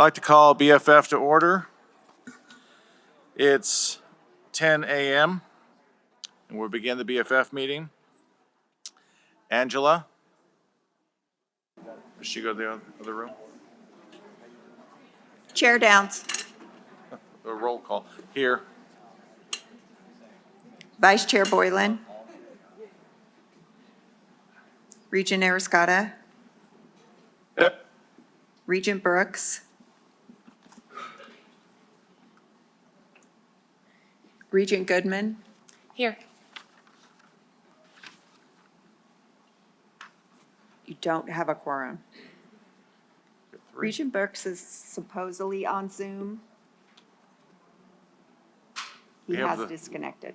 I'd like to call BFF to order. It's 10 a.m. and we'll begin the BFF meeting. Angela? Does she go to the other room? Chair Downs. A roll call. Here. Vice Chair Boylan. Regent Ariscata. Yep. Regent Brooks. Regent Goodman. Here. You don't have a quorum. Three. Regent Brooks is supposedly on Zoom. He We have has disconnected.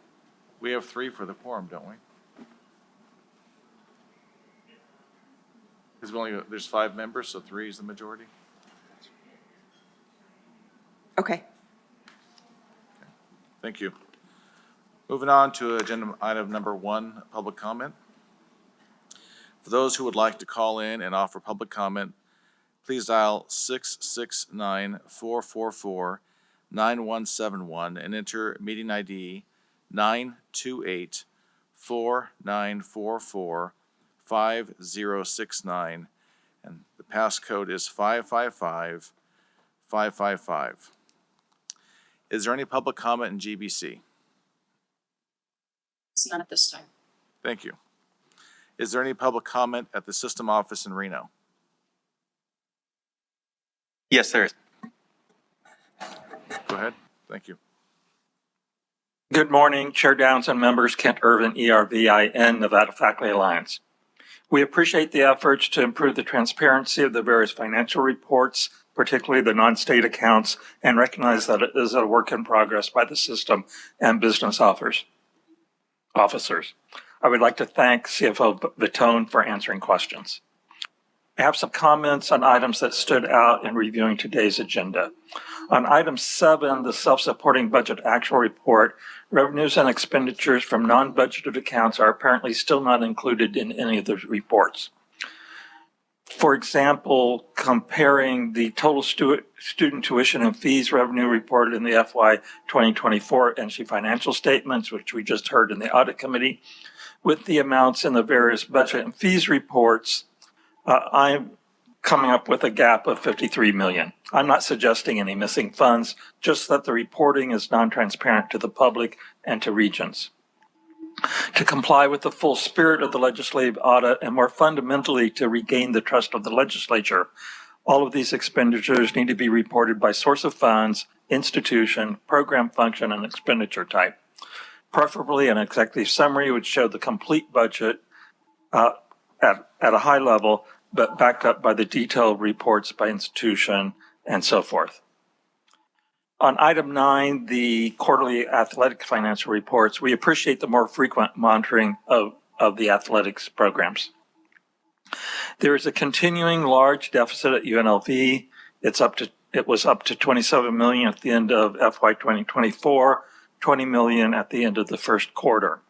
We have 3 for the quorum, don't we? Because there's 5 members, so 3 is the majority. Okay. Thank you. Moving on to agenda item number 1, public comment. For those who would like to call in and offer public comment, please dial 669-444-9171 and enter meeting ID 928-4944-5069, and the passcode is 555555. Is there any public comment in GBC? It's none at this time. Thank you. Is there any public comment at the system office in Reno? Yes, there is. Go ahead. Thank you. Good morning, Chair Downs and members. Kent Irvin, ERVIN, Nevada Faculty Alliance. We appreciate the efforts to improve the transparency of the various financial reports, particularly the non-state accounts, and recognize that it is a work in progress by the system and business officers. I would like to thank CFO Vitone for answering questions. I have some comments on items that stood out in reviewing today's agenda. On item 7, the self-supporting budget actual report, revenues and expenditures from non-budgeted accounts are apparently still not included in any of the reports. For example, comparing the total student tuition and fees revenue reported in the FY 2024 NSHE financial statements, which we just heard in the audit committee, with the amounts in the various budget and fees reports, I'm coming up with a gap of $53 million. I'm not suggesting any missing funds, just that the reporting is non-transparent to the public and to Regents. To comply with the full spirit of the legislative audit and more fundamentally to regain the trust of the legislature, all of these expenditures need to be reported by source of funds, institution, program function, and expenditure type. Preferably an executive summary would show the complete budget at a high level, but backed up by the detailed reports by institution and so forth. On item 9, the quarterly athletic financial reports, we appreciate the more frequent monitoring of the athletics programs. There is a continuing large deficit at UNLV. It was up to $27 million at the end of FY 2024, $20 million at the end of the first quarter.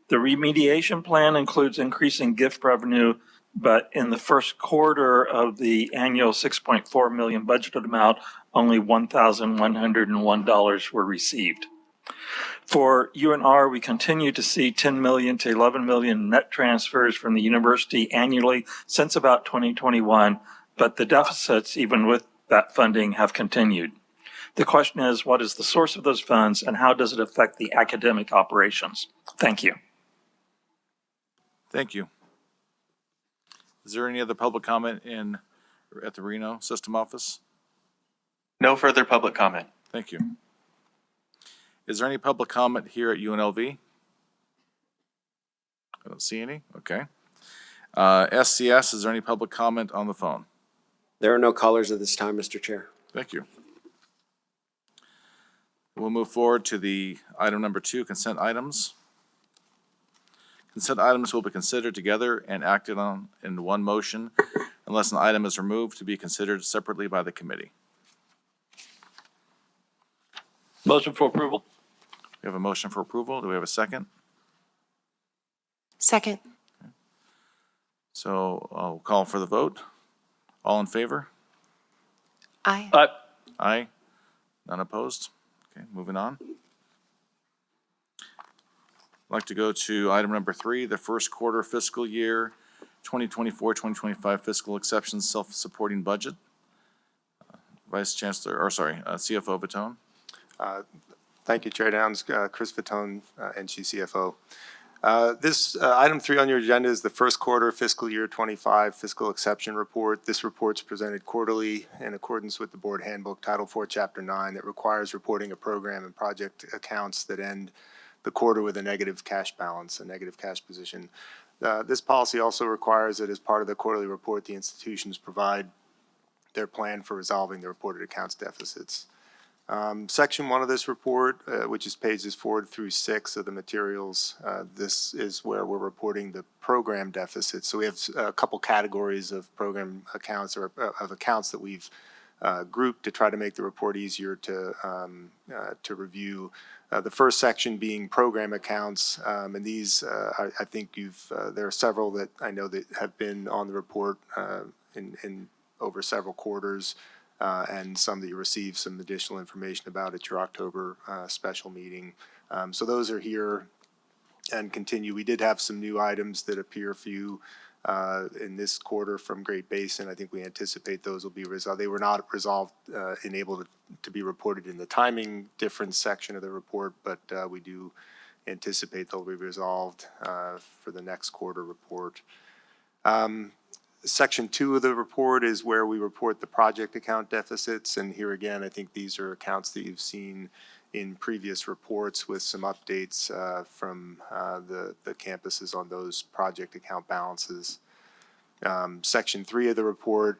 The remediation plan includes increasing gift revenue, but in the first quarter of the annual $6.4 million budgeted amount, only $1,101 were received. For UNR, we continue to see $10 million to $11 million net transfers from the university annually since about 2021, but the deficits, even with that funding, have continued. The question is, what is the source of those funds and how does it affect the academic operations? Thank you. Thank you. Is there any other public comment at the Reno system office? No further public comment. Thank you. Is there any public comment here at UNLV? I don't see any. Okay. SCS, is there any public comment on the phone? There are no callers at this time, Mr. Chair. Thank you. We'll move forward to the item number 2, consent items. Consent items will be considered together and acted on in one motion unless an item is removed to be considered separately by the committee. Motion for approval. We have a motion for approval. Do we have a second? Second. Okay. So I'll call for the vote. All in favor? Aye. Aye. None opposed? Okay, moving on. I'd like to go to item number 3, the first quarter fiscal year 2024-2025 fiscal exceptions self-supporting budget. Vice Chancellor, or sorry, CFO Vitone. Thank you, Chair Downs. Chris Fatone, NSHE CFO. This item 3 on your agenda is the first quarter fiscal year 25 fiscal exception report. This report's presented quarterly in accordance with the Board Handbook Title 4, Chapter 9 that requires reporting of program and project accounts that end the quarter with a negative cash balance, a negative cash position. This policy also requires that as part of the quarterly report, the institutions provide their plan for resolving the reported accounts deficits. Section 1 of this report, which is pages 4 through 6 of the materials, this is where we're reporting the program deficits. So we have a couple categories of program accounts or of accounts that we've grouped to try to make the report easier to review. The first section being program accounts, and these I think there are several that I know that have been on the report in over several quarters. And some that you received some additional information about at your October special meeting. So those are here and continue. We did have some new items that appear for you in this quarter from Great Basin. I think we anticipate those will be resolved. They were not resolved and able to be reported in the timing difference section of the report, but we do anticipate they'll be resolved for the next quarter report. Section 2 of the report is where we report the project account deficits, and here again, I think these are accounts that you've seen in previous reports with some updates from the campuses on those project account balances. Section 3 of the report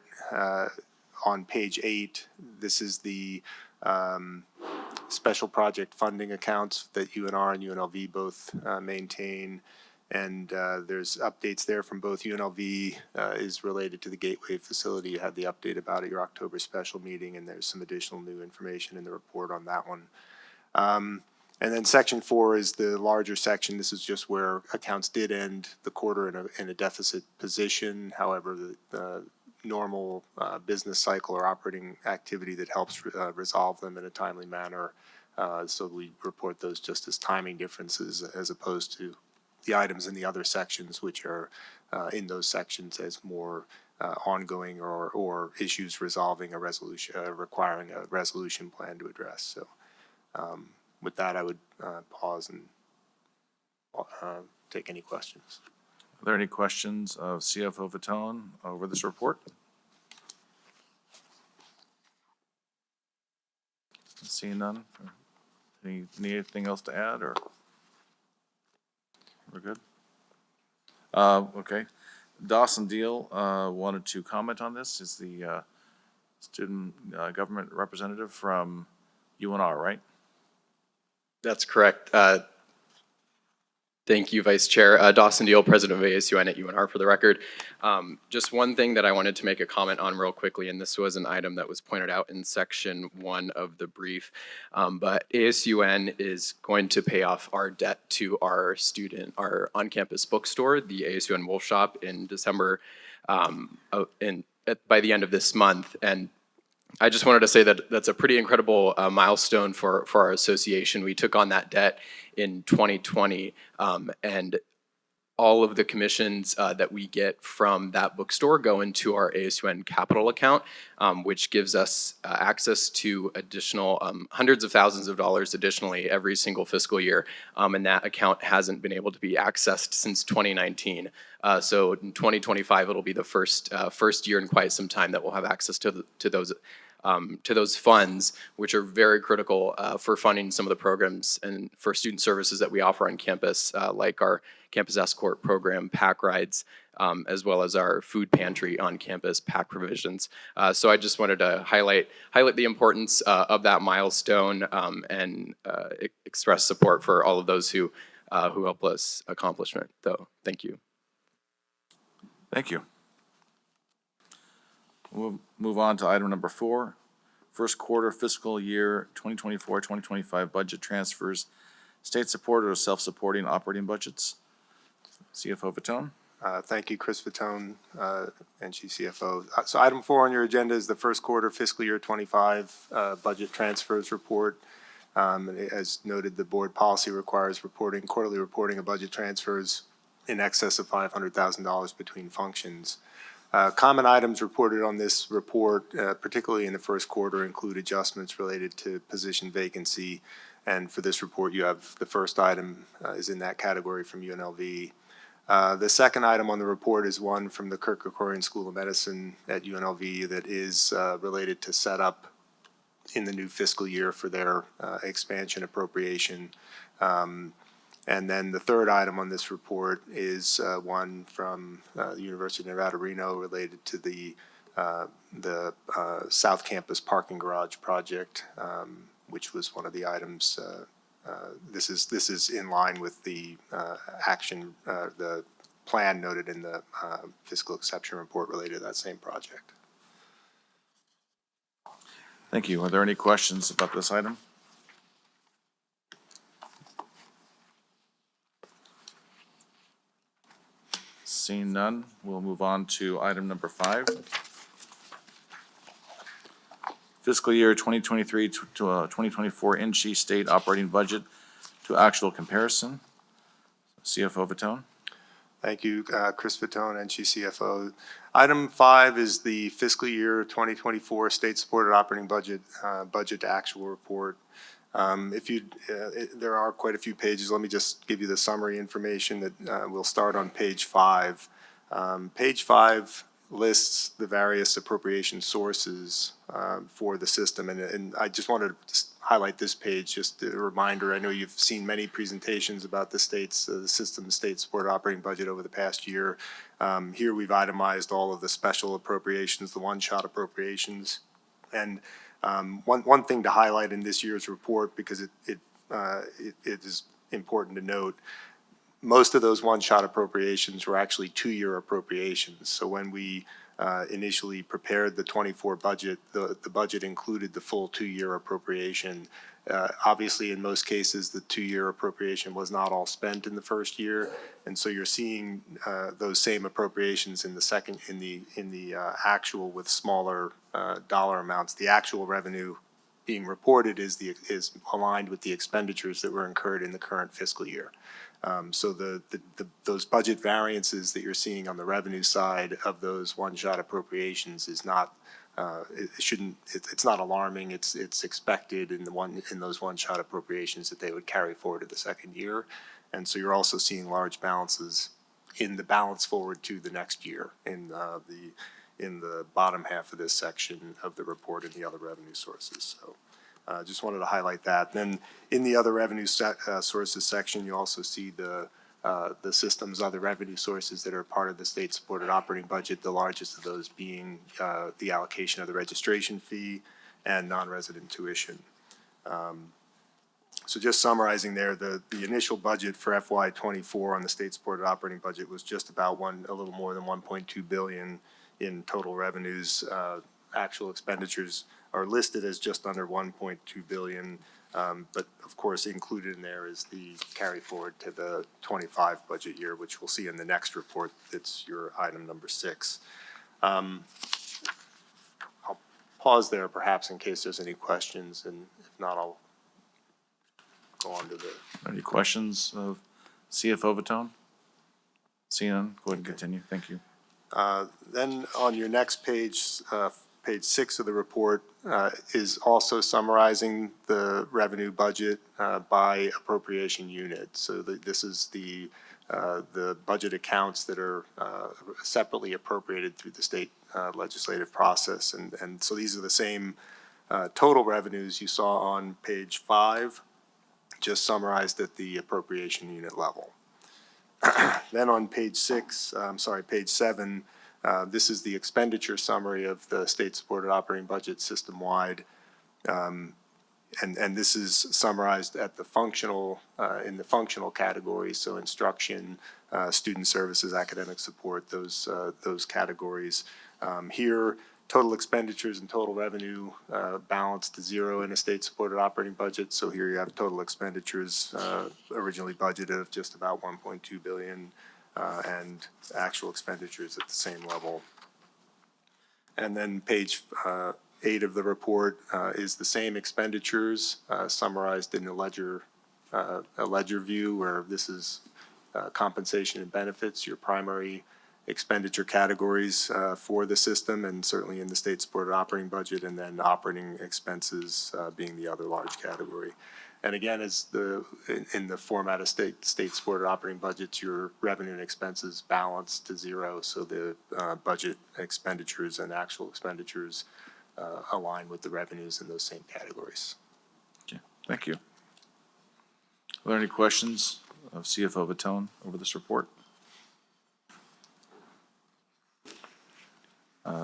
on page 8, this is the special project funding accounts that UNR and UNLV both maintain. And there's updates there from both. UNLV is related to the Gateway facility. You had the update about at your October special meeting, and there's some additional new information in the report on that one. And then section 4 is the larger section. This is just where accounts did end the quarter in a deficit position. However, the normal business cycle or operating activity that helps resolve them in a timely manner. So we report those just as timing differences as opposed to the items in the other sections, which are in those sections as more ongoing or issues resolving a resolution, requiring a resolution plan to address. So with that, I would pause and take any questions. Are there any questions of CFO Vitone over this report? Seeing none. Need anything else to add, or? We're good? Okay. Dawson Deal wanted to comment on this. Is the student government representative from UNR, right? That's correct. Thank you, Vice Chair. Dawson Deal, President of ASUN at UNR for the record. Just one thing that I wanted to make a comment on real quickly, and this was an item that was pointed out in section 1 of the brief, but ASUN is going to pay off our debt to our on-campus bookstore, the ASUN Wolf Shop, in December, by the end of this month. And I just wanted to say that that's a pretty incredible milestone for our association. We took on that debt in 2020, and all of the commissions that we get from that bookstore go into our ASUN capital account, which gives us access to additional hundreds of thousands of dollars additionally every single fiscal year, and that account hasn't been able to be accessed since 2019. So in 2025, it'll be the first year in quite some time that we'll have access to those funds, which are very critical for funding some of the programs and for student services that we offer on campus, like our campus escort program, pack rides, as well as our food pantry on campus pack provisions. So I just wanted to highlight the importance of that milestone and express support for all of those who help us accomplish it. So thank you. Thank you. We'll move on to item number 4, first quarter fiscal year 2024-2025 budget transfers, state-supported or self-supporting operating budgets. CFO Vitone. Thank you, Chris Fatone, NSHE CFO. So item 4 on your agenda is the first quarter fiscal year 25 budget transfers report. As noted, the board policy requires quarterly reporting of budget transfers in excess of $500,000 between functions. Common items reported on this report, particularly in the first quarter, include adjustments related to position vacancy. And for this report, you have the first item is in that category from UNLV. The second item on the report is one from the Kirk Kerkorian School of Medicine at UNLV that is related to setup in the new fiscal year for their expansion appropriation. And then the third item on this report is one from the University of Nevada, Reno, related to the South Campus parking garage project, which was one of the items. This is in line with the the plan noted in the fiscal exception report related to that same project. Thank you. Are there any questions about this item? Seeing none, we'll move on to item number 5. Fiscal year 2023 to 2024 NSHE state operating budget to actual comparison. CFO Fatone. Thank you, Chris Fatone, NSHE CFO. Item 5 is the fiscal year 2024 state-supported operating budget, budget to actual report. There are quite a few pages. Let me just give you the summary information that we'll start on page 5. Page 5 lists the various appropriation sources for the system, and I just wanted to highlight this page, just a reminder. I know you've seen many presentations about the system's state-supported operating budget over the past year. Here we've itemized all of the special appropriations, the one-shot appropriations, and one thing to highlight in this year's report, because it is important to note, most of those one-shot appropriations were actually 2-year appropriations. So when we initially prepared the 24 budget, the budget included the full 2-year appropriation. Obviously, in most cases, the 2-year appropriation was not all spent in the first year, and so you're seeing those same appropriations in the actual with smaller dollar amounts. The actual revenue being reported is aligned with the expenditures that were incurred in the current fiscal year. So those budget variances that you're seeing on the revenue side of those one-shot appropriations is not it's not alarming. It's expected in those one-shot appropriations that they would carry forward to the second year, and so you're also seeing large balances in the balance forward to the next year in the bottom half of this section of the report and the other revenue sources. So. Just wanted to highlight that. Then in the other revenue sources section, you also see the system's other revenue sources that are part of the state-supported operating budget, the largest of those being the allocation of the registration fee and non-resident tuition. So just summarizing there, the initial budget for FY24 on the state-supported operating budget was just about a little more than $1.2 billion in total revenues. Actual expenditures are listed as just under $1.2 billion, but of course included in there is the carry forward to the 25 budget year, which we'll see in the next report. That's your item number 6. I'll pause there perhaps in case there's any questions, and if not, I'll go on to the... Any questions of CFO Fatone? Seeing none, go ahead and continue. Thank you. Then on your next page, page 6 of the report is also summarizing the revenue budget by appropriation unit. So this is the budget accounts that are separately appropriated through the state legislative process. And so these are the same total revenues you saw on page 5, just summarized at the appropriation unit level. Then on page 7, this is the expenditure summary of the state-supported operating budget system-wide, and this is summarized at the functional in the functional categories, so instruction, student services, academic support, those categories. Here, total expenditures and total revenue balanced to zero in a state-supported operating budget. So here you have total expenditures originally budgeted of just about $1.2 billion. and actual expenditures at the same level. And then page 8 of the report is the same expenditures summarized in a ledger view, where this is compensation and benefits, your primary expenditure categories for the system, and certainly in the state-supported operating budget, and then operating expenses being the other large category. And again, as in the format of state-supported operating budgets, your revenue and expenses balance to zero, so the budget expenditures and actual expenditures align with the revenues in those same categories. Okay, thank you. Are there any questions of CFO Vitone over this report?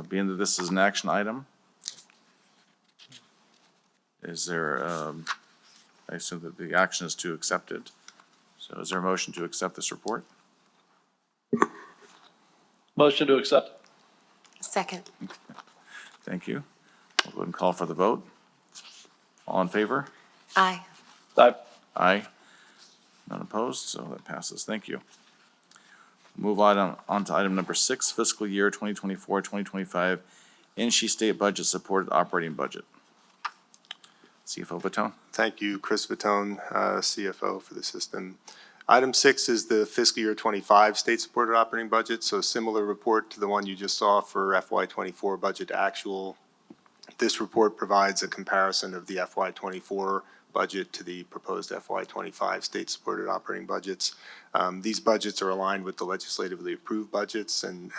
Being that this is an action item, is there, I assume that the action is to accept it. So is there a motion to accept this report? Motion to accept. Second. Thank you. We'll go ahead and call for the vote. All in favor? Aye. Aye. Aye. None opposed, so that passes. Thank you. Move on to item number 6, fiscal year 2024-2025 NSHE state budget supported operating budget. CFO Vitone. Thank you, Chris Vitone, CFO for the system. Item 6 is the fiscal year 25 state-supported operating budget, so similar report to the one you just saw for FY24 budget actual. This report provides a comparison of the FY24 budget to the proposed FY25 state-supported operating budgets. These budgets are aligned with the legislatively approved budgets and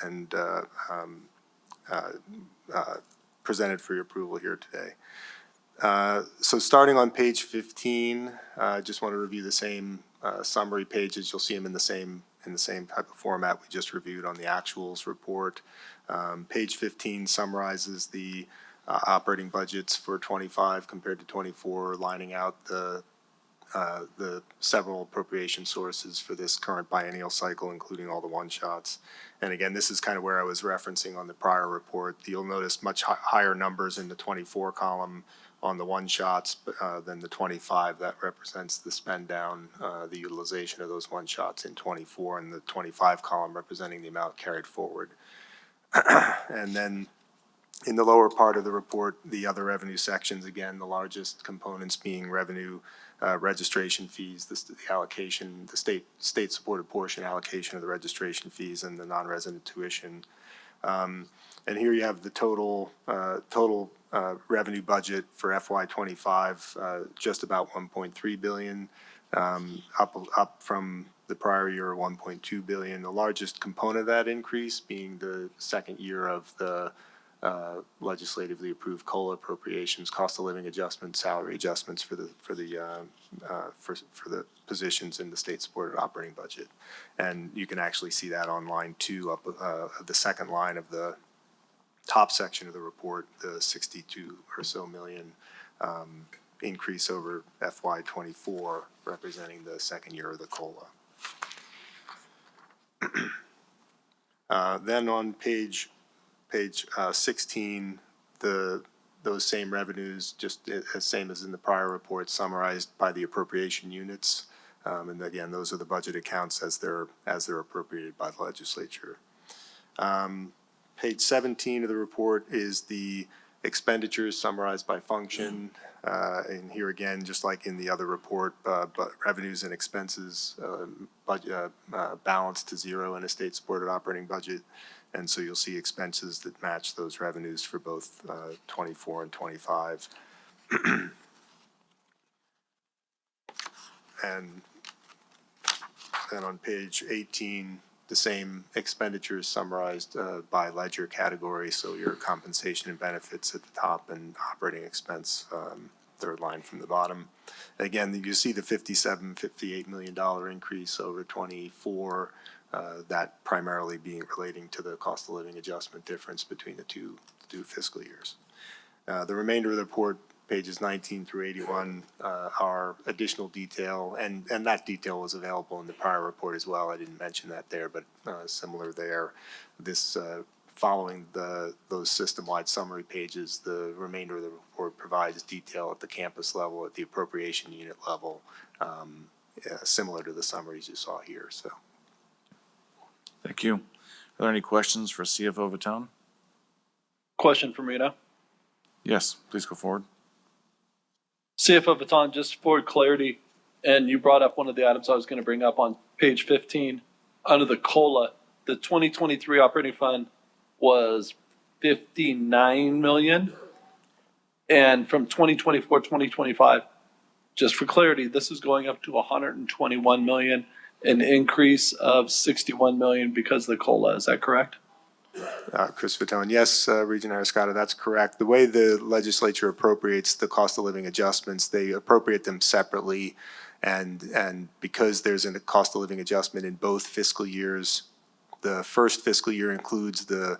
presented for your approval here today. So starting on page 15, I just want to review the same summary pages. You'll see them in the same type of format we just reviewed on the actuals report. Page 15 summarizes the operating budgets for 25 compared to 24, lining out the several appropriation sources for this current biennial cycle, including all the one-shots. And again, this is kind of where I was referencing on the prior report. You'll notice much higher numbers in the 24 column on the one-shots than the 25. That represents the spend down, the utilization of those one-shots in 24, and the 25 column representing the amount carried forward. And then in the lower part of the report, the other revenue sections, again, the largest components being revenue, registration fees, the allocation, the state-supported portion allocation of the registration fees, and the non-resident tuition. And here you have the total revenue budget for FY25, just about 1.3 billion, up from the prior year, 1.2 billion. The largest component of that increase being the second year of the legislatively approved COLA appropriations, cost of living adjustments, salary adjustments for the positions in the state-supported operating budget. And you can actually see that on line 2, up the second line of the top section of the report, the 62 or so million increase over FY24, representing the second year of the COLA. Then on page 16, those same revenues, just as same as in the prior report, summarized by the appropriation units. And again, those are the budget accounts as they're appropriated by the legislature. Page 17 of the report is the expenditures summarized by function. And here again, just like in the other report, but revenues and expenses balanced to zero in a state-supported operating budget. And so you'll see expenses that match those revenues for both 24 and 25. And then on page 18, the same expenditures summarized by ledger category. So your compensation and benefits at the top and operating expense, third line from the bottom. Again, you see the $58 million increase over 24, that primarily being relating to the cost of living adjustment difference between the two fiscal years. The remainder of the report, pages 19 through 81, are additional detail, and that detail was available in the prior report as well. I didn't mention that there, but similar there. This following those system-wide summary pages, the remainder of the report provides detail at the campus level, at the appropriation unit level, similar to the summaries you saw here. So, Thank you. Are there any questions for CFO Vitone? Question for Rita. Yes, please go forward. CFO Baton, just for clarity, and you brought up one of the items I was going to bring up on page 15. Under the COLA, the 2023 operating fund was 59 million. And from 2024, 2025, just for clarity, this is going up to 121 million, an increase of 61 million because of the COLA. Is that correct? Chris Fatone, yes, Regent Arascata, that's correct. The way the legislature appropriates the cost of living adjustments, they appropriate them separately. And because there's a cost of living adjustment in both fiscal years, the first fiscal year includes the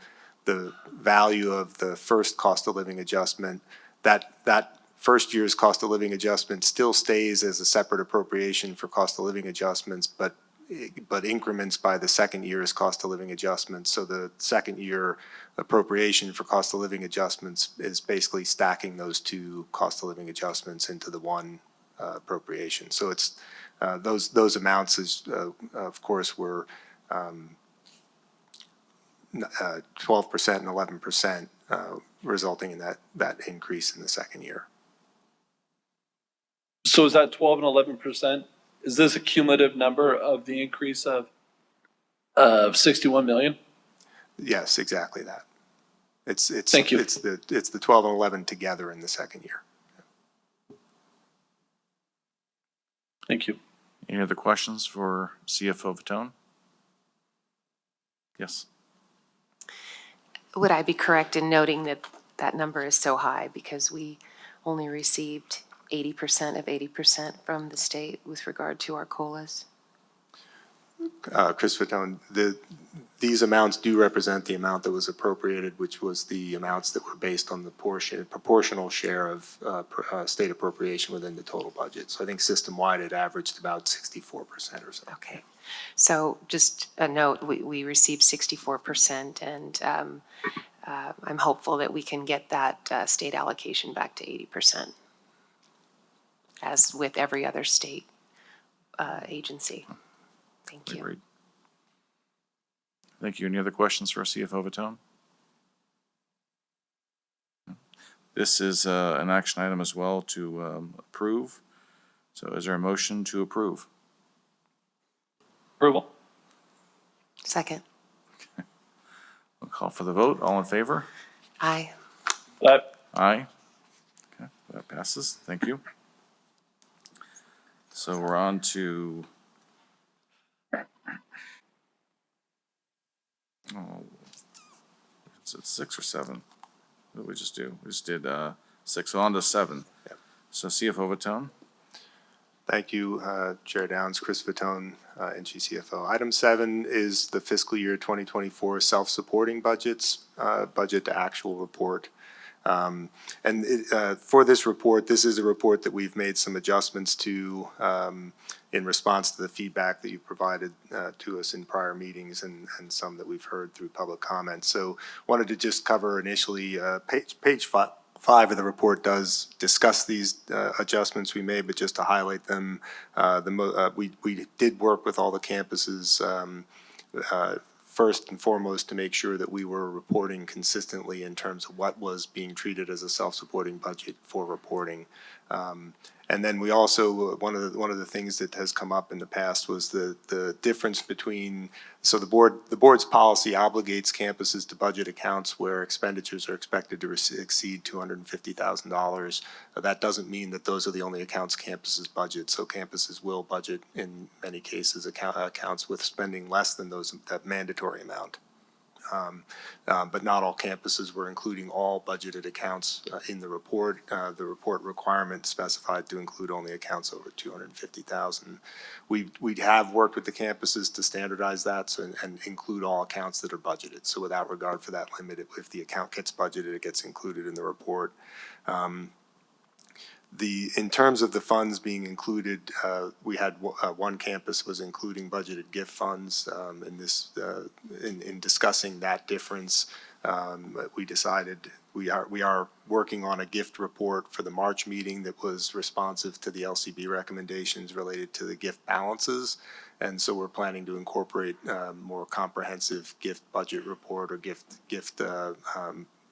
value of the first cost of living adjustment. That first year's cost of living adjustment still stays as a separate appropriation for cost of living adjustments, but increments by the second year's cost of living adjustments. So the second year appropriation for cost of living adjustments is basically stacking those two cost of living adjustments into the one appropriation. So it's those amounts is of course were 12% and 11%, resulting in that increase in the second year. So is that 12 and 11%? Is this a cumulative number of the increase of 61 million? Yes, exactly that. It's Thank you. It's the 12 and 11 together in the second year. Thank you. Any other questions for CFO Vitone? Yes. Would I be correct in noting that that number is so high because we only received 80% of 80% from the state with regard to our COLAs? Chris Fatone, these amounts do represent the amount that was appropriated, which was the amounts that were based on the proportional share of state appropriation within the total budget. So I think system-wide it averaged about 64% or so. Okay. So just a note, we received 64%, and I'm hopeful that we can get that state allocation back to 80%, as with every other state agency. Thank you. Agreed. Thank you. Any other questions for CFO Vitone? This is an action item as well to approve. So is there a motion to approve? Approval. Second. I'll call for the vote. All in favor? Aye. Aye. Okay, that passes. Thank you. So we're on to is it 6 or 7? What did we just do? We just did 6. So on to 7. Yep. So CFO Vitone. Thank you, Chair Downs, Chris Fatone, NSHE CFO. Item 7 is the fiscal year 2024 self-supporting budgets, budget to actual report. For this report, this is a report that we've made some adjustments to in response to the feedback that you provided to us in prior meetings and some that we've heard through public comments. So wanted to just cover initially page 5 of the report does discuss these adjustments we made, but just to highlight them, we did work with all the campuses first and foremost to make sure that we were reporting consistently in terms of what was being treated as a self-supporting budget for reporting. And then we also, one of the things that has come up in the past was the difference between, so the board's policy obligates campuses to budget accounts where expenditures are expected to exceed $250,000. That doesn't mean that those are the only accounts campuses budget. So campuses will budget in many cases accounts with spending less than that mandatory amount. But not all campuses were including all budgeted accounts in the report. The report requirement specified to include only accounts over $250,000. We have worked with the campuses to standardize that and include all accounts that are budgeted. So without regard for that limit, if the account gets budgeted, it gets included in the report. In terms of the funds being included, we had one campus was including budgeted gift funds. In discussing that difference, we decided we are working on a gift report for the March meeting that was responsive to the LCB recommendations related to the gift balances. And so we're planning to incorporate more comprehensive gift budget report or gift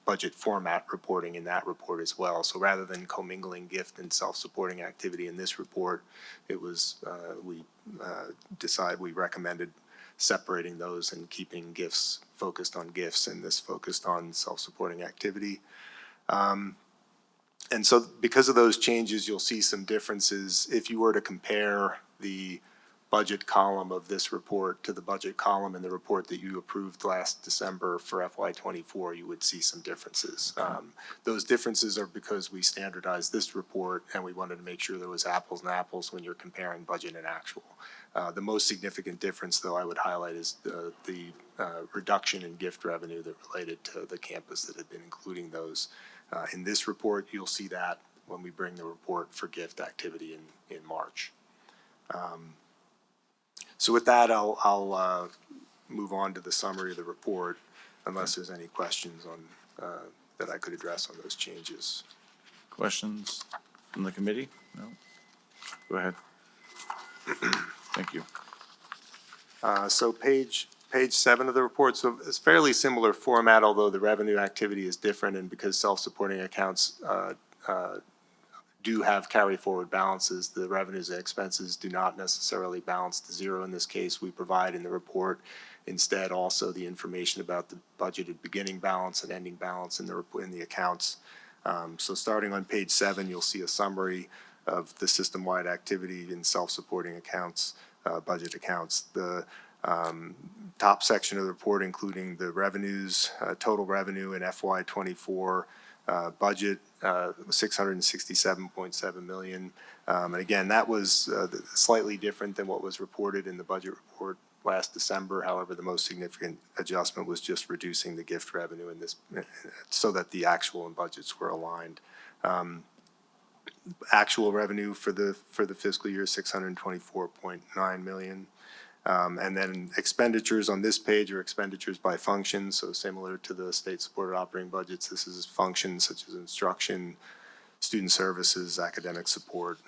budget format reporting in that report as well. So rather than commingling gift and self-supporting activity in this report, it was we recommended separating those and keeping gifts focused on gifts and this focused on self-supporting activity. And so because of those changes, you'll see some differences. If you were to compare the budget column of this report to the budget column in the report that you approved last December for FY24, you would see some differences. Those differences are because we standardized this report and we wanted to make sure there was apples and apples when you're comparing budget and actual. The most significant difference, though, I would highlight is the reduction in gift revenue that related to the campus that had been including those. In this report, you'll see that when we bring the report for gift activity in March. So with that, I'll move on to the summary of the report, unless there's any questions on that I could address on those changes. Questions from the committee? No? Go ahead. Thank you. So page 7 of the report, so it's fairly similar format, although the revenue activity is different, and because self-supporting accounts do have carry forward balances, the revenues and expenses do not necessarily balance to zero in this case. We provide in the report instead also the information about the budgeted beginning balance and ending balance in the accounts. So starting on page 7, you'll see a summary of the system-wide activity in self-supporting accounts, budget accounts. The top section of the report, including the revenues, total revenue in FY24, budget $667.7 million. And again, that was slightly different than what was reported in the budget report last December. However, the most significant adjustment was just reducing the gift revenue in this so that the actual and budgets were aligned. Actual revenue for the fiscal year, $624.9 million. And then expenditures on this page are expenditures by function, so similar to the state-supported operating budgets, this is functions such as instruction, student services, academic support,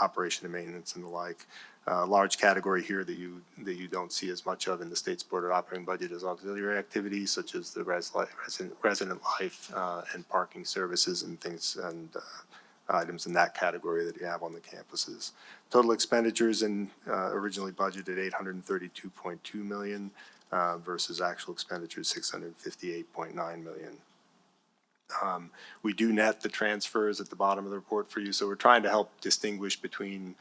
operation and maintenance, and the like. Large category here that you don't see as much of in the state-supported operating budget is auxiliary activities such as the resident life and parking services and things and items in that category that you have on the campuses. Total expenditures originally budgeted $832.2 million versus actual expenditures $658.9 million. We do net the transfers at the bottom of the report for you, so we're trying to help distinguish between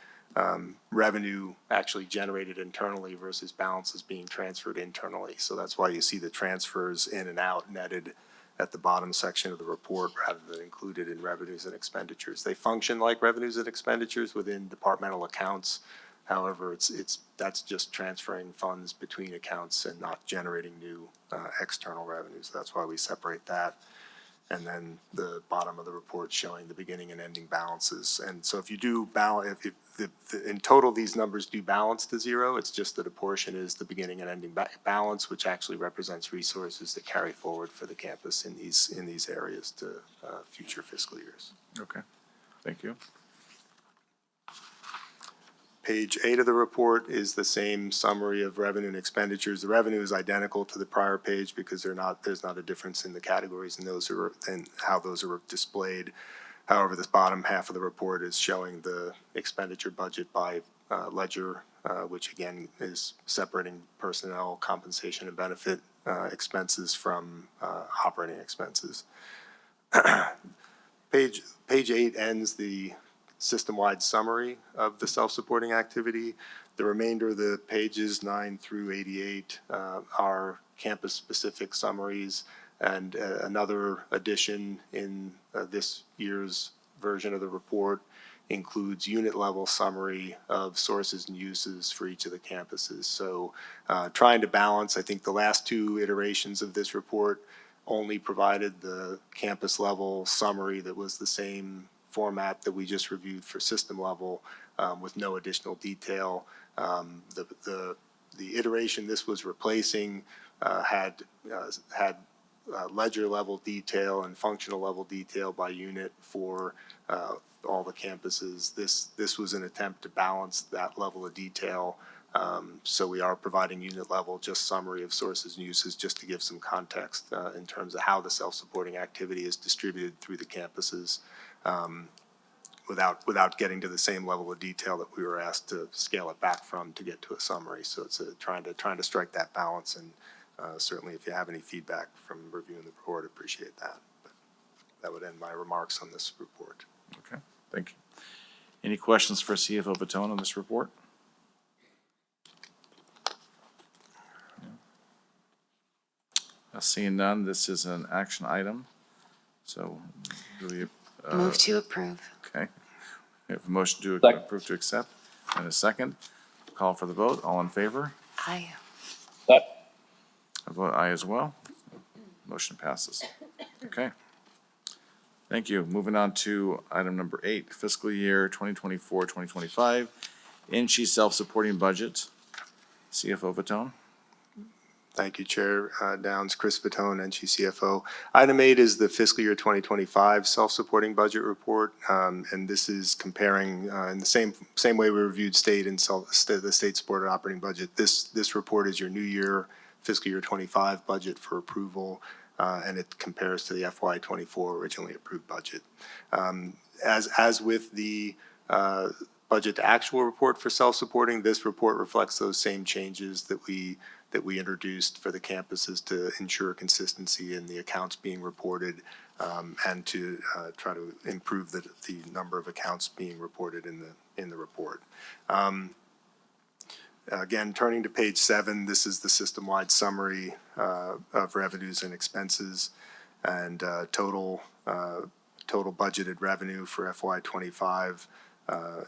revenue actually generated internally versus balances being transferred internally. So that's why you see the transfers in and out netted at the bottom section of the report rather than included in revenues and expenditures. They function like revenues and expenditures within departmental accounts. However, that's just transferring funds between accounts and not generating new external revenues. That's why we separate that. And then the bottom of the report showing the beginning and ending balances. And so if you do balance, in total these numbers do balance to zero, it's just that a portion is the beginning and ending balance, which actually represents resources that carry forward for the campus in these areas to future fiscal years. Okay, thank you. Page 8 of the report is the same summary of revenue and expenditures. The revenue is identical to the prior page because there's not a difference in the categories and how those are displayed. However, this bottom half of the report is showing the expenditure budget by ledger, which again is separating personnel, compensation, and benefit expenses from operating expenses. Page 8 ends the system-wide summary of the self-supporting activity. The remainder of the pages 9 through 88 are campus-specific summaries, and another addition in this year's version of the report includes unit-level summary of sources and uses for each of the campuses. So trying to balance, I think the last two iterations of this report only provided the campus-level summary that was the same format that we just reviewed for system level with no additional detail. The iteration this was replacing had ledger level detail and functional level detail by unit for all the campuses. This was an attempt to balance that level of detail So we are providing unit level, just summary of sources and uses, just to give some context in terms of how the self-supporting activity is distributed through the campuses, without getting to the same level of detail that we were asked to scale it back from to get to a summary. So it's trying to strike that balance, and certainly if you have any feedback from reviewing the report, appreciate that. But that would end my remarks on this report. Okay, thank you. Any questions for CFO Vitone on this report? Seeing none, this is an action item. So do we, Move to approve. okay. We have a motion to Second. approve to accept and a second. Call for the vote. All in favor? Aye. Aye. I vote aye as well. Motion passes. Okay. Thank you. Moving on to item number 8, fiscal year 2024-2025, NSHE self-supporting budget. CFO Vitone. Thank you, Chair Downs. Chris Fatone, NSHE CFO. Item 8 is the fiscal year 2025 self-supporting budget report, and this is comparing in the same way we reviewed state and the state-supported operating budget. This report is your new year fiscal year 25 budget for approval, and it compares to the FY24 originally approved budget. As with the budget to actual report for self-supporting, this report reflects those same changes that we introduced for the campuses to ensure consistency in the accounts being reported, and to try to improve the number of accounts being reported in the report. Again, turning to page 7, this is the system-wide summary of revenues and expenses, and total budgeted revenue for FY25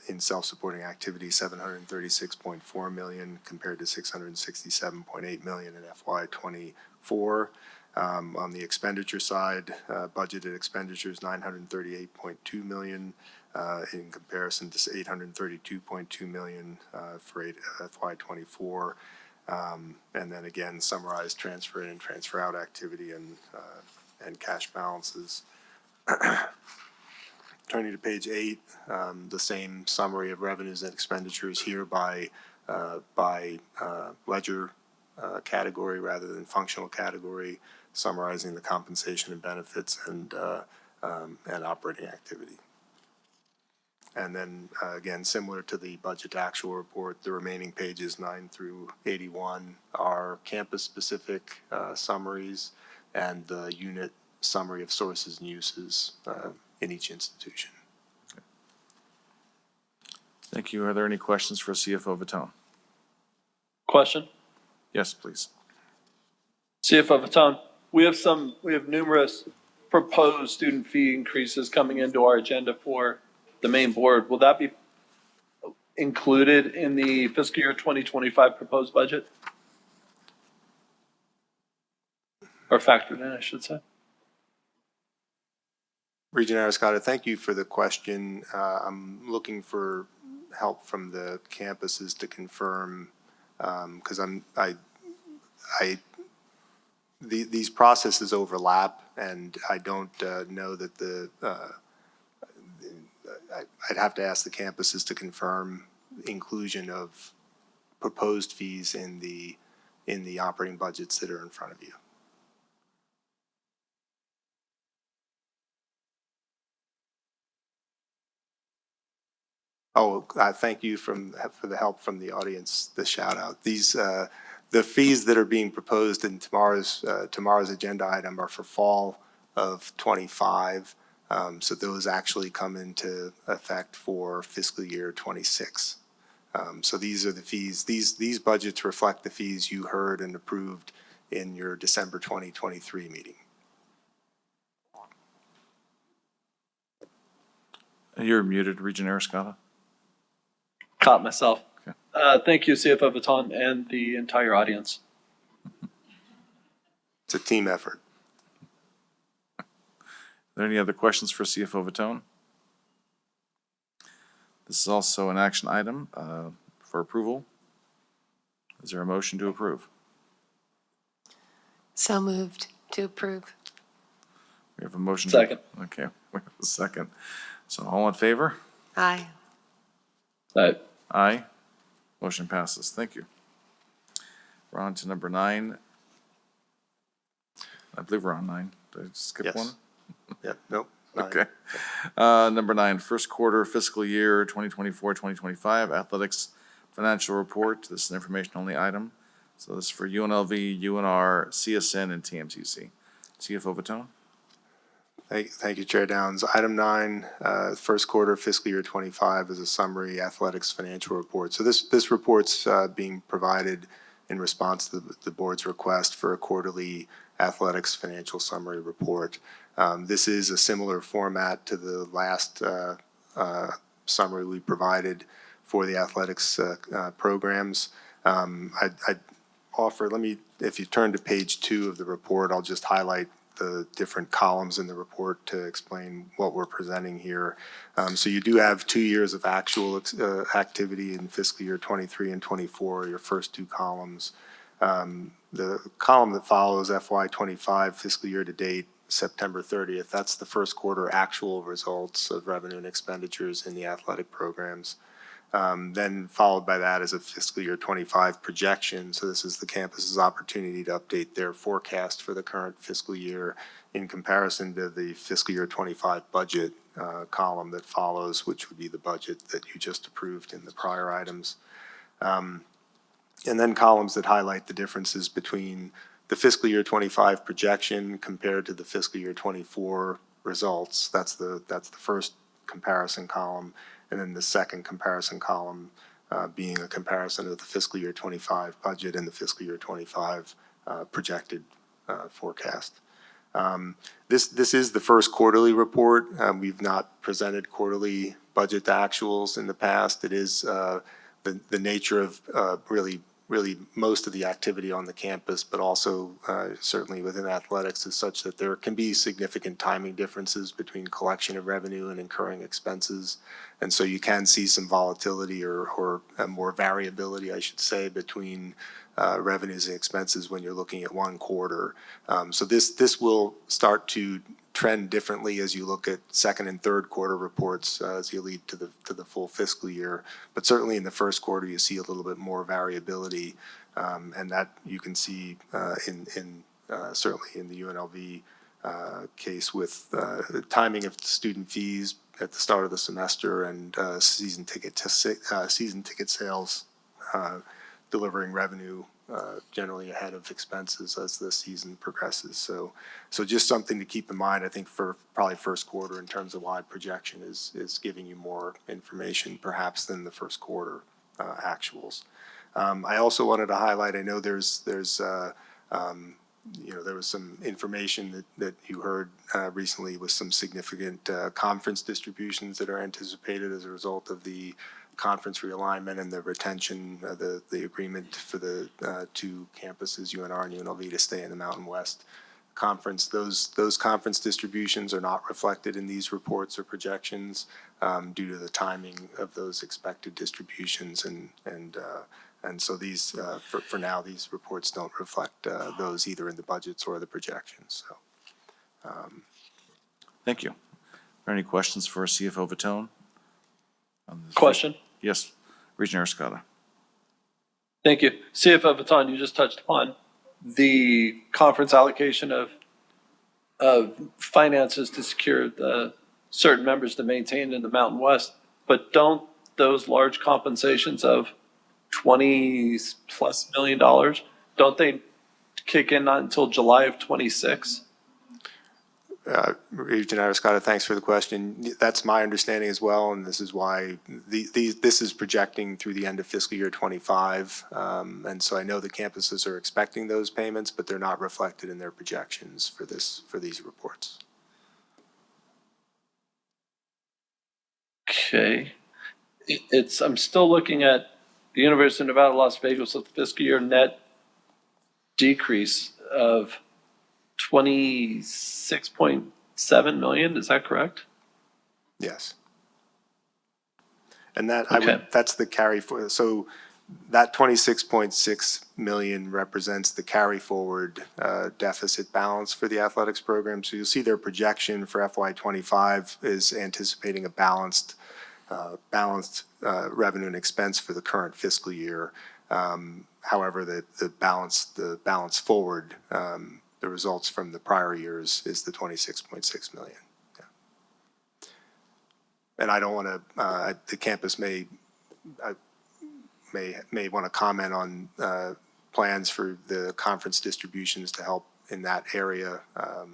in self-supporting activity, $736.4 million compared to $667.8 million in FY24. On the expenditure side, budgeted expenditures $938.2 million in comparison to $832.2 million for FY24. And then again, summarized transfer in and transfer out activity and cash balances. Turning to page 8, the same summary of revenues and expenditures here by ledger category rather than functional category, summarizing the compensation and benefits and operating activity. And then again, similar to the budget actual report, the remaining pages 9 through 81 are campus-specific summaries and the unit summary of sources and uses in each institution. Thank you. Are there any questions for CFO Vitone? Question? Yes, please. CFO Vitone, we have numerous proposed student fee increases coming into our agenda for the main board. Will that be included in the fiscal year 2025 proposed budget? Or factored in, I should say. Regent Arascata, thank you for the question. I'm looking for help from the campuses to confirm, because these processes overlap, and I don't know that I'd have to ask the campuses to confirm inclusion of proposed fees in the operating budgets that are in front of you. Oh, thank you for the help from the audience, the shout out. These, the fees that are being proposed in tomorrow's agenda item are for fall of 25. So those actually come into effect for fiscal year 26. So these are the fees, these budgets reflect the fees you heard and approved in your December 2023 meeting. You're muted, Regent Arascata. Caught myself. Okay. Thank you, CFO Vitone, and the entire audience. It's a team effort. Are there any other questions for CFO Vitone? This is also an action item for approval. Is there a motion to approve? So moved to approve. We have a motion. Second. Okay, we have a second. So all in favor? Aye. Aye. Aye. Motion passes. Thank you. We're on to number 9. I believe we're on 9. Did I skip Yes. one? Yep, nope. 9. Okay. Number 9, first quarter fiscal year 2024-2025 athletics financial report. This is an information only item. So this is for UNLV, UNR, CSN, and TMTC. CFO Vitone? Thank you, Chair Downs. Item 9, first quarter fiscal year 25 is a summary athletics financial report. So this report's being provided in response to the board's request for a quarterly athletics financial summary report. This is a similar format to the last summary we provided for the athletics programs. I'd offer, if you turn to page 2 of the report, I'll just highlight the different columns in the report to explain what we're presenting here. So you do have 2 years of actual activity in fiscal year 23 and 24, your first 2 columns. The column that follows FY 25 fiscal year to date, September 30th, that's the first quarter actual results of revenue and expenditures in the athletic programs. Then followed by that is a fiscal year 25 projection. So this is the campus's opportunity to update their forecast for the current fiscal year in comparison to the fiscal year 25 budget column that follows, which would be the budget that you just approved in the prior items. And then columns that highlight the differences between the fiscal year 25 projection compared to the fiscal year 24 results. That's the first comparison column. And then the second comparison column being a comparison of the fiscal year 25 budget and the fiscal year 25 projected forecast. This is the first quarterly report. We've not presented quarterly budget to actuals in the past. It is the nature of really most of the activity on the campus, but also certainly within athletics is such that there can be significant timing differences between collection of revenue and incurring expenses. And so you can see some volatility or more variability, I should say, between revenues and expenses when you're looking at one quarter. So this will start to trend differently as you look at second and third quarter reports as you lead to the full fiscal year. But certainly in the first quarter, you see a little bit more variability, and that you can see certainly in the UNLV case with the timing of student fees at the start of the semester and season ticket sales delivering revenue generally ahead of expenses as the season progresses. So just something to keep in mind, I think, for probably first quarter in terms of why projection is giving you more information perhaps than the first quarter actuals. I also wanted to highlight, I know there was some information that you heard recently with some significant conference distributions that are anticipated as a result of the conference realignment and the retention, the agreement for the 2 campuses, UNR and UNLV, to stay in the Mountain West Conference. Those conference distributions are not reflected in these reports or projections due to the timing of those expected distributions, and so these for now these reports don't reflect those either in the budgets or the projections. So, Thank you. Are there any questions for CFO Vitone? Question? Yes, Regent Arascata. Thank you. CFO Vitone, you just touched upon the conference allocation of finances to secure the certain members to maintain in the Mountain West, but don't those large compensations of $20+ million, don't they kick in not until July of 26? Regent Arascata, thanks for the question. That's my understanding as well, and this is why this is projecting through the end of fiscal year 25. And so I know the campuses are expecting those payments, but they're not reflected in their projections for these reports. Okay. I'm still looking at the University of Nevada, Las Vegas with fiscal year net decrease of 26.7 million. Is that correct? Yes. And that Okay. that's the carry forward. So that 26.6 million represents the carry forward deficit balance for the athletics program. So you'll see their projection for FY25 is anticipating a balanced balanced revenue and expense for the current fiscal year. However, the balance forward, the results from the prior years is the 26.6 million. Yeah. And I don't want to, the campus may want to comment on plans for the conference distributions to help in that area. I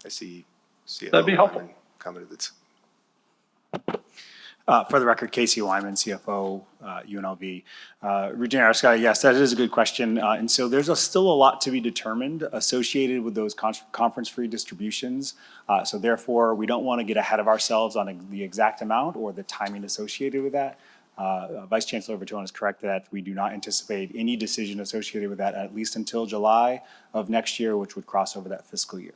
see. That'd be helpful. Commented that's. For the record, Casey Wyman, CFO, UNLV. Regina Arascata, yes, that is a good question. And so there's still a lot to be determined associated with those conference-free distributions. So therefore, we don't want to get ahead of ourselves on the exact amount or the timing associated with that. Vice Chancellor Vitone is correct that we do not anticipate any decision associated with that at least until July of next year, which would cross over that fiscal year.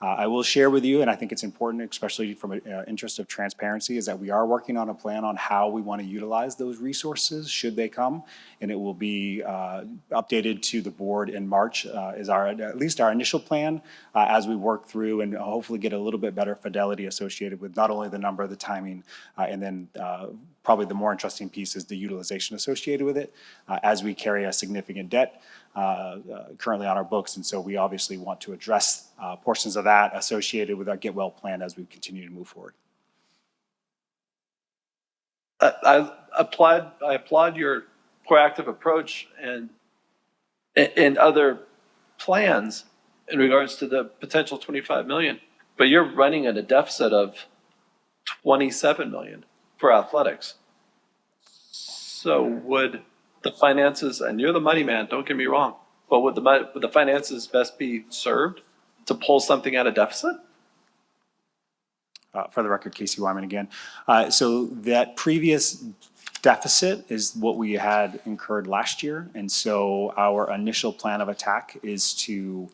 I will share with you, and I think it's important, especially from an interest of transparency, is that we are working on a plan on how we want to utilize those resources should they come, and it will be updated to the board in March is at least our initial plan as we work through and hopefully get a little bit better fidelity associated with not only the number, the timing, and then probably the more interesting piece is the utilization associated with it as we carry a significant debt currently on our books. And so we obviously want to address portions of that associated with our Get Well plan as we continue to move forward. I applaud your proactive approach and other plans in regards to the potential 25 million, but you're running at a deficit of 27 million for athletics. So would the finances, and you're the money man, don't get me wrong, but would the finances best be served to pull something out of deficit? For the record, Casey Wyman again. So that previous deficit is what we had incurred last year. And so our initial plan of attack is to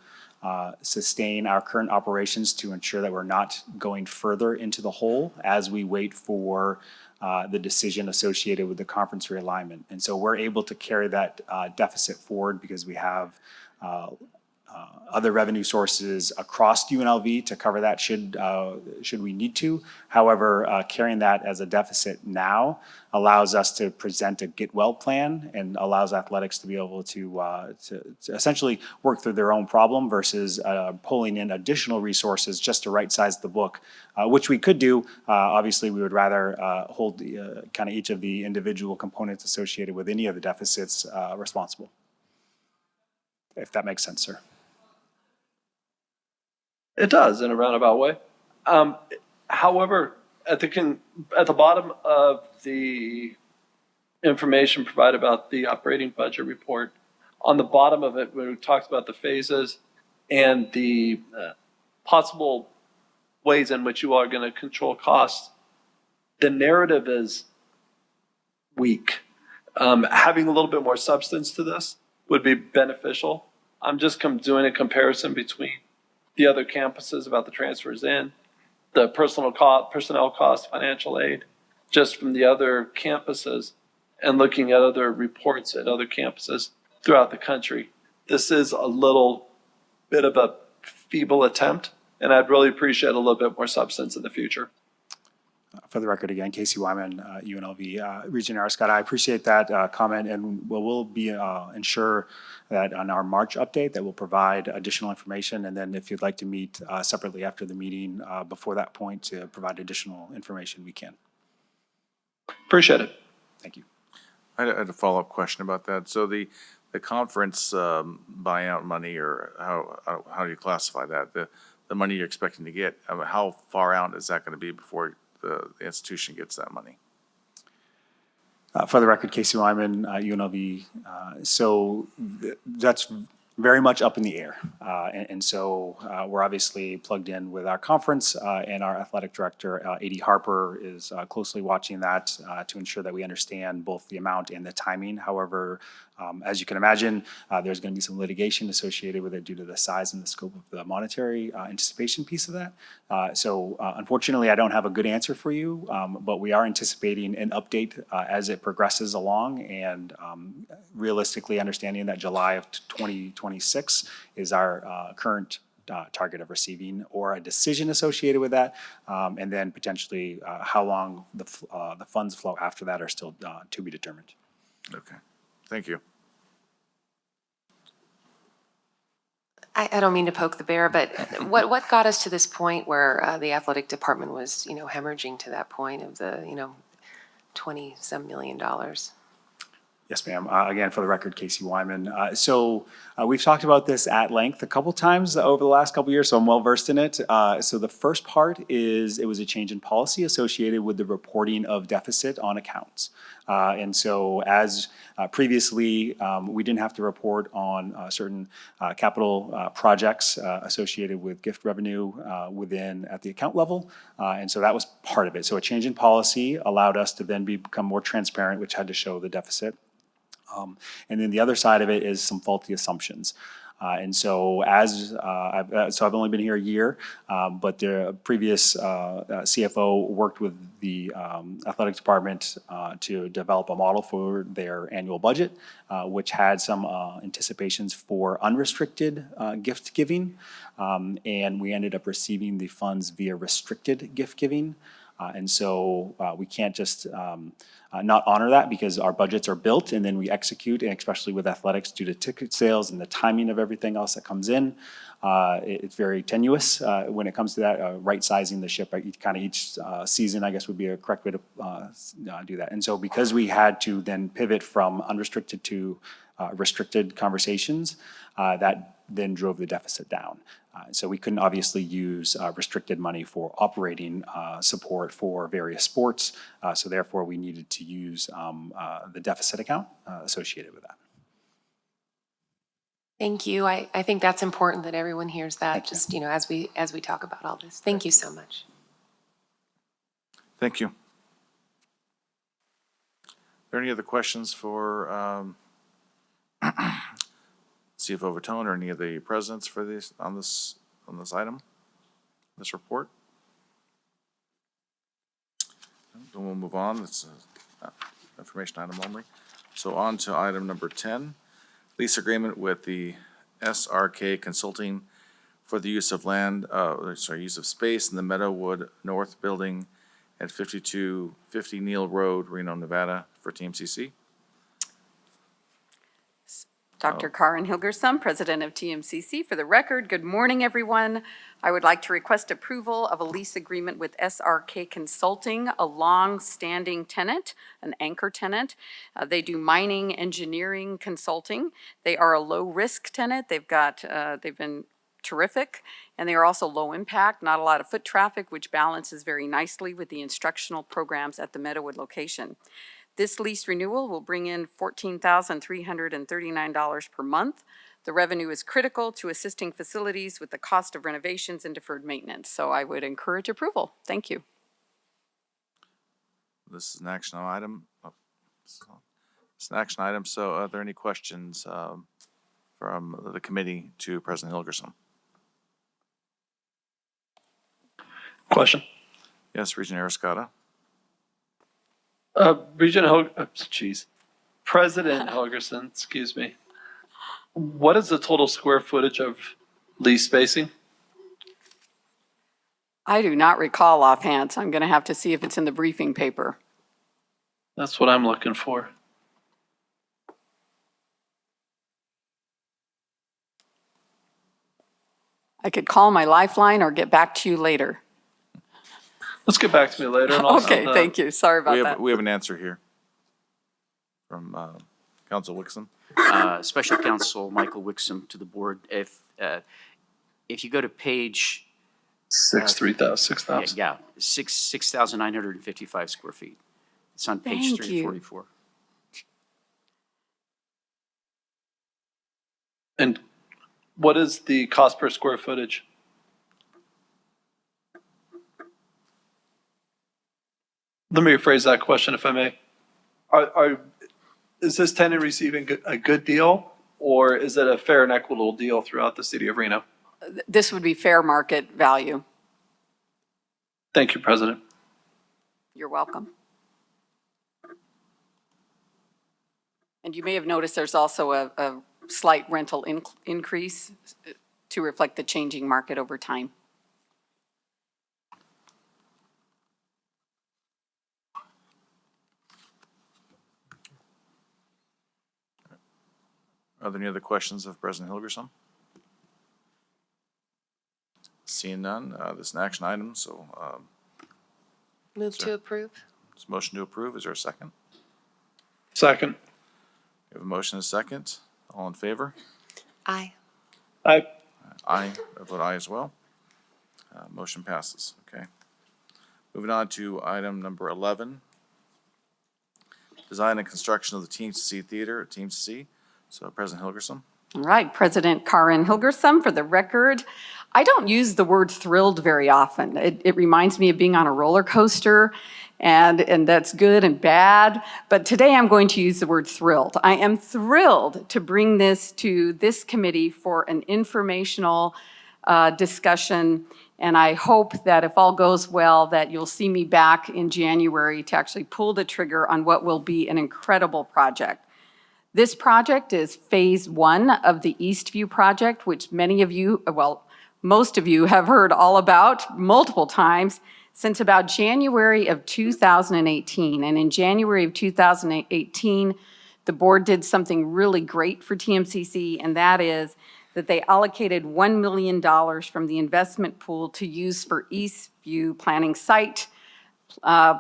sustain our current operations to ensure that we're not going further into the hole as we wait for the decision associated with the conference realignment. And so we're able to carry that deficit forward because we have other revenue sources across UNLV to cover that should we need to. However, carrying that as a deficit now allows us to present a Get Well plan and allows athletics to be able to essentially work through their own problem versus pulling in additional resources just to right size the book, which we could do. Obviously, we would rather hold kind of each of the individual components associated with any of the deficits responsible. If that makes sense, sir. It does in a roundabout way. However, at the bottom of the information provided about the operating budget report, on the bottom of it, where it talks about the phases and the possible ways in which you are going to control costs, the narrative is weak. Having a little bit more substance to this would be beneficial. I'm just doing a comparison between the other campuses about the transfers in, the personnel costs, financial aid, just from the other campuses, and looking at other reports at other campuses throughout the country. This is a little bit of a feeble attempt, and I'd really appreciate a little bit more substance in the future. For the record again, Casey Wyman, UNLV. Regent Arascata, I appreciate that comment, and we'll be ensure that on our March update that we'll provide additional information, and then if you'd like to meet separately after the meeting before that point to provide additional information, we can. Appreciate it. Thank you. I had a follow-up question about that. So the conference buyout money, or how do you classify that? The money you're expecting to get, how far out is that going to be before the institution gets that money? For the record, Casey Wyman, UNLV. So that's very much up in the air. And so we're obviously plugged in with our conference, and our athletic director, A.D. Harper, is closely watching that to ensure that we understand both the amount and the timing. However, as you can imagine, there's going to be some litigation associated with it due to the size and the scope of the monetary anticipation piece of that. So unfortunately, I don't have a good answer for you, but we are anticipating an update as it progresses along, and realistically understanding that July of 2026 is our current target of receiving, or a decision associated with that, and then potentially how long the funds flow after that are still to be determined. Okay, thank you. I don't mean to poke the bear, but what got us to this point where the athletic department was, hemorrhaging to that point of the, 20-some million dollars? Yes, ma'am. Again, for the record, Casey Wyman. So we've talked about this at length a couple times over the last couple years, so I'm well versed in it. So the first part is it was a change in policy associated with the reporting of deficit on accounts. And so as previously, we didn't have to report on certain capital projects associated with gift revenue at the account level. And so that was part of it. So a change in policy allowed us to then become more transparent, which had to show the deficit. And then the other side of it is some faulty assumptions. And so I've only been here a year, but the previous CFO worked with the athletic department to develop a model for their annual budget, which had some anticipations for unrestricted gift giving. And we ended up receiving the funds via restricted gift giving. And so we can't just not honor that, because our budgets are built and then we execute, and especially with athletics due to ticket sales and the timing of everything else that comes in. It's very tenuous when it comes to that, right-sizing the ship each season, I guess, would be a correct way to do that. And so because we had to then pivot from unrestricted to restricted conversations, that then drove the deficit down. So we couldn't obviously use restricted money for operating support for various sports. So therefore, we needed to use the deficit account associated with that. Thank you. I think that's important that everyone hears that, just, as we talk about all this. Thank you so much. Thank you. Are there any other questions for CFO Vitone or any of the presidents for this on this item, this report? Then we'll move on. It's an information item only. So on to item number 10, lease agreement with the SRK Consulting for the use of use of space in the Meadowwood North Building at 5250 Neal Road, Reno, Nevada for TMCC. Dr. Karen Hilgerson, President of TMCC. For the record, good morning, everyone. I would like to request approval of a lease agreement with SRK Consulting, a long-standing tenant, an anchor tenant. They do mining engineering consulting. They are a low-risk tenant. They've been terrific, and they are also low impact, not a lot of foot traffic, which balances very nicely with the instructional programs at the Meadowwood location. This lease renewal will bring in $14,339 per month. The revenue is critical to assisting facilities with the cost of renovations and deferred maintenance. So I would encourage approval. Thank you. This is an action item. It's an action item. So are there any questions from the committee to President Hilgerson? Question. Yes, Regent Arascata. President Helgerson, excuse me. What is the total square footage of lease spacing? I do not recall offhand, so I'm going to have to see if it's in the briefing paper. That's what I'm looking for. I could call my lifeline or get back to you later. Let's get back to me later. And I'll Okay, thank you. Sorry about that. We have an answer here from Council Wixom. Special Counsel Michael Wixom to the board. If you go to page 6,000. yeah, 6,955 square feet. It's on page Thank you. 344. And what is the cost per square footage? Let me rephrase that question, if I may. Is this tenant receiving a good deal, or is it a fair and equitable deal throughout the city of Reno? This would be fair market value. Thank you, President. You're welcome. And you may have noticed there's also a slight rental increase to reflect the changing market over time. Are there any other questions of President Hilgerson? Seeing none, this is an action item, so Move Sir. to approve? it's a motion to approve. Is there a second? Second. We have a motion and a second. All in favor? Aye. Aye. Aye, I vote aye as well. Motion passes, okay. Moving on to item number 11. Design and construction of the TMCC Theater at TMCC. So President Hilgerson. All right, President Karin Hilgersum, for the record, I don't use the word thrilled very often. It reminds me of being on a roller coaster, and that's good and bad. But today I'm going to use the word thrilled. I am thrilled to bring this to this committee for an informational discussion. And I hope that if all goes well, that you'll see me back in January to actually pull the trigger on what will be an incredible project. This project is phase 1 of the Eastview project, which many of you, well, most of you have heard all about multiple times since about January of 2018. And in January of 2018, the board did something really great for TMCC, and that is that they allocated $1 million from the investment pool to use for Eastview planning site,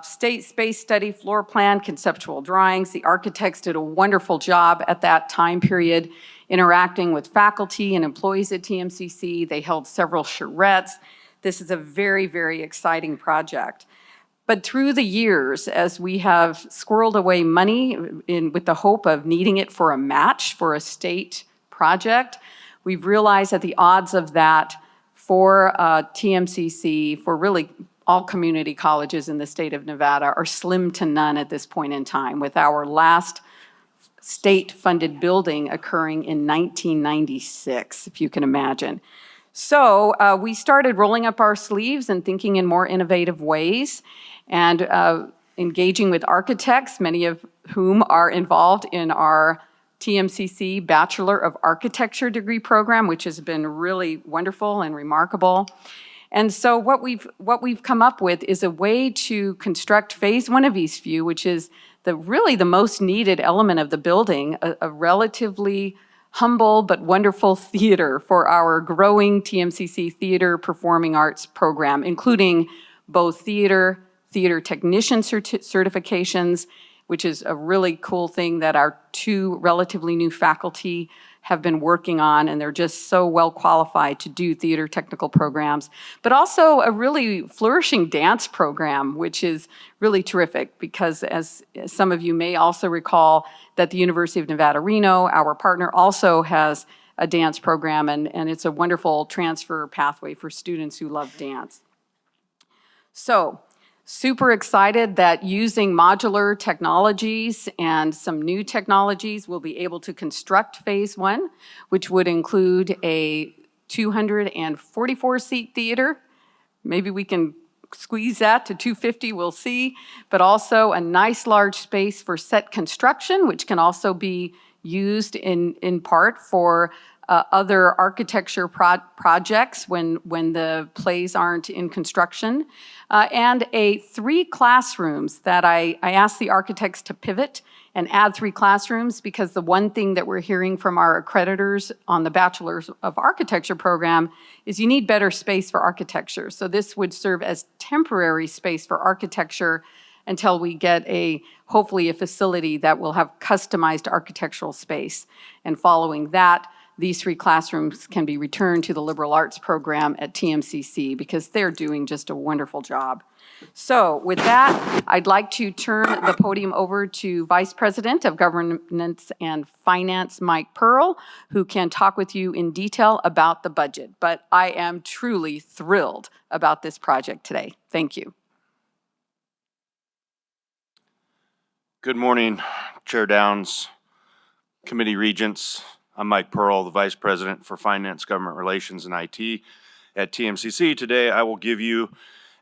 state space study, floor plan, conceptual drawings. The architects did a wonderful job at that time period interacting with faculty and employees at TMCC. They held several charrettes. This is a very, very exciting project. But through the years, as we have squirreled away money with the hope of needing it for a match for a state project, we've realized that the odds of that for TMCC, for really all community colleges in the state of Nevada, are slim to none at this point in time, with our last state-funded building occurring in 1996, if you can imagine. So we started rolling up our sleeves and thinking in more innovative ways and engaging with architects, many of whom are involved in our TMCC Bachelor of Architecture degree program, which has been really wonderful and remarkable. And so what we've come up with is a way to construct phase 1 of Eastview, which is really the most needed element of the building, a relatively humble but wonderful theater for our growing TMCC Theater Performing Arts program, including both theater technician certifications, which is a really cool thing that our 2 relatively new faculty have been working on, and they're just so well qualified to do theater technical programs, but also a really flourishing dance program, which is really terrific because, as some of you may also recall, that the University of Nevada, Reno, our partner, also has a dance program, and it's a wonderful transfer pathway for students who love dance. So, super excited that using modular technologies and some new technologies, we'll be able to construct phase 1, which would include a 244-seat theater. Maybe we can squeeze that to 250, we'll see, but also a nice large space for set construction, which can also be used in part for other architecture projects when the plays aren't in construction, and 3 classrooms that I asked the architects to pivot and add 3 classrooms, because the one thing that we're hearing from our accreditors on the Bachelor's of Architecture program is you need better space for architecture. So this would serve as temporary space for architecture until we get hopefully a facility that will have customized architectural space. And following that, these 3 classrooms can be returned to the liberal arts program at TMCC because they're doing just a wonderful job. So with that, I'd like to turn the podium over to Vice President of Governance and Finance, Mike Pearl, who can talk with you in detail about the budget. But I am truly thrilled about this project today. Thank you. Good morning, Chair Downs, Committee Regents. I'm Mike Pearl, the Vice President for Finance, Government Relations, and IT at TMCC. Today, I will give you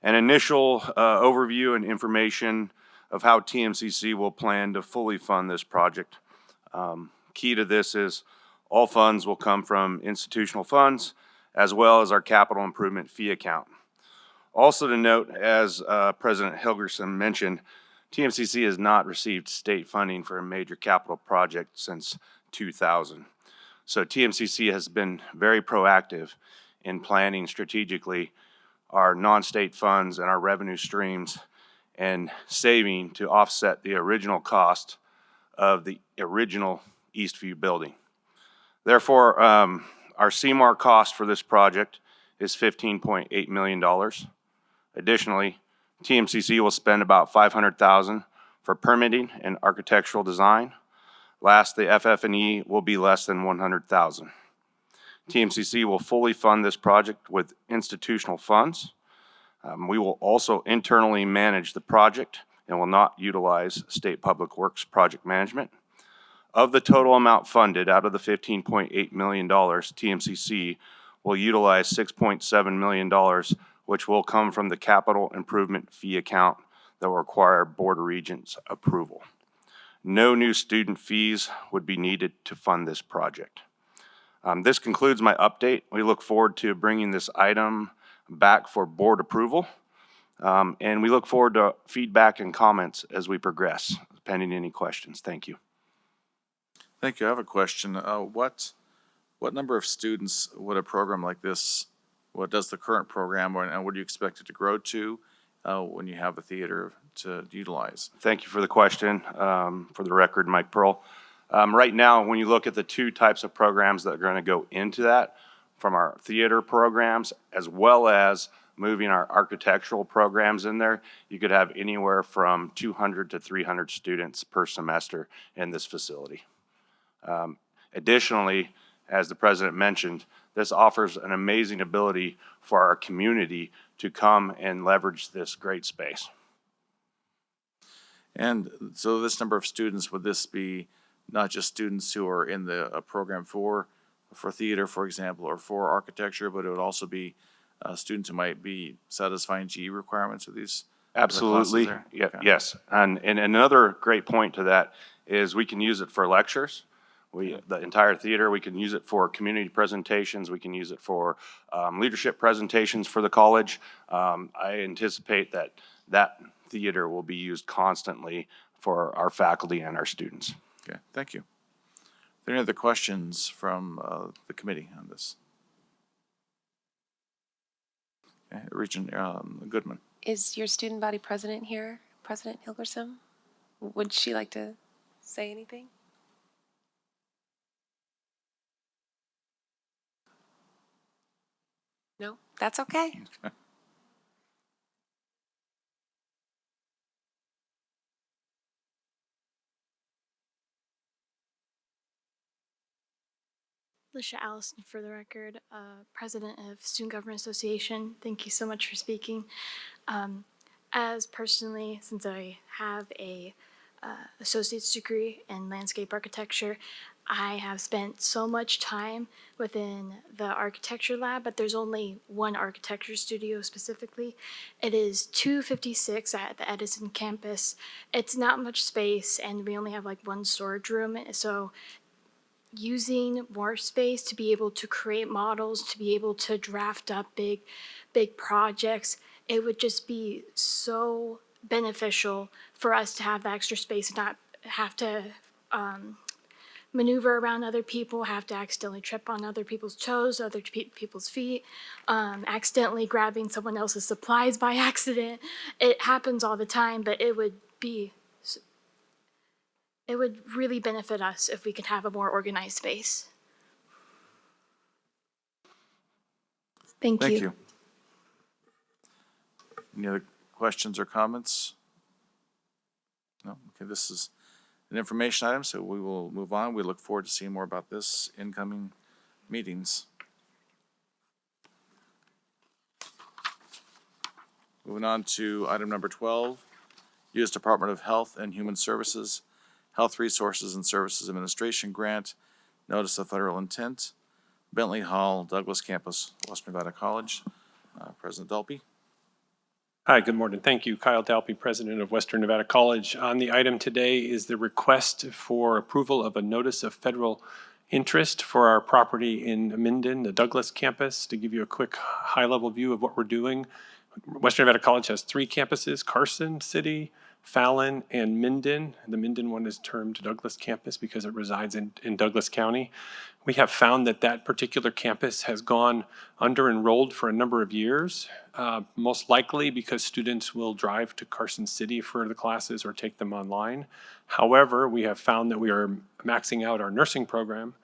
an initial overview and information of how TMCC will plan to fully fund this project. Key to this is all funds will come from institutional funds as well as our capital improvement fee account. Also to note, as President Helgerson mentioned, TMCC has not received state funding for a major capital project since 2000. So TMCC has been very proactive in planning strategically our non-state funds and our revenue streams and saving to offset the original cost of the original Eastview building. Therefore, our CMAR cost for this project is $15.8 million. Additionally, TMCC will spend about $500,000 for permitting and architectural design. Last, the FF&E will be less than $100,000. TMCC will fully fund this project with institutional funds. We will also internally manage the project and will not utilize State Public Works project management. Of the total amount funded out of the $15.8 million, TMCC will utilize $6.7 million, which will come from the capital improvement fee account that will require Board of Regents approval. No new student fees would be needed to fund this project. This concludes my update. We look forward to bringing this item back for board approval. And we look forward to feedback and comments as we progress, pending any questions. Thank you. Thank you. I have a question. What number of students would a program like this, what does the current program, and what do you expect it to grow to when you have a theater to utilize? Thank you for the question. For the record, Mike Pearl. Right now, when you look at the two types of programs that are going to go into that, from our theater programs as well as moving our architectural programs in there, you could have anywhere from 200 to 300 students per semester in this facility. Additionally, as the president mentioned, this offers an amazing ability for our community to come and leverage this great space. And so this number of students, would this be not just students who are in the program for theater, for example, or for architecture, but it would also be students who might be satisfying GE requirements of these? Absolutely. Yeah, Okay. yes. And another great point to that is we can use it for lectures. The entire theater, we can use it for community presentations. We can use it for leadership presentations for the college. I anticipate that theater will be used constantly for our faculty and our students. Okay, thank you. Are there any other questions from the committee on this? Okay, Regent Goodman. Is your student body president here, President Hilgersom? Would she like to say anything? No, that's okay. Okay. Lisha Allison, for the record, President of Student Government Association. Thank you so much for speaking. As personally, since I have a associate's degree in landscape architecture, I have spent so much time within the architecture lab, but there's only one architecture studio specifically. It is 256 at the Edison campus. It's not much space, and we only have like one storage room, so using more space to be able to create models, to be able to draft up big projects, it would just be so beneficial for us to have the extra space and not have to maneuver around other people, have to accidentally trip on other people's toes, other people's feet, accidentally grabbing someone else's supplies by accident. It happens all the time, but it would really benefit us if we could have a more organized space. Thank you. Thank you. Any other questions or comments? No? Okay, this is an information item, so we will move on. We look forward to seeing more about this in coming meetings. Moving on to item number 12, U.S. Department of Health and Human Services, Health Resources and Services Administration Grant, Notice of Federal Intent, Bentley Hall, Douglas Campus, Western Nevada College. President Dalpy. Hi, good morning. Thank you. Kyle Dalpy, President of Western Nevada College. On the item today is the request for approval of a Notice of Federal interest for our property in Minden, the Douglas campus. To give you a quick high-level view of what we're doing, Western Nevada College has 3 campuses: Carson City, Fallon, and Minden. The Minden one is termed Douglas campus because it resides in Douglas County. We have found that that particular campus has gone under-enrolled for a number of years, most likely because students will drive to Carson City for the classes or take them online. However, we have found that we are maxing out our nursing program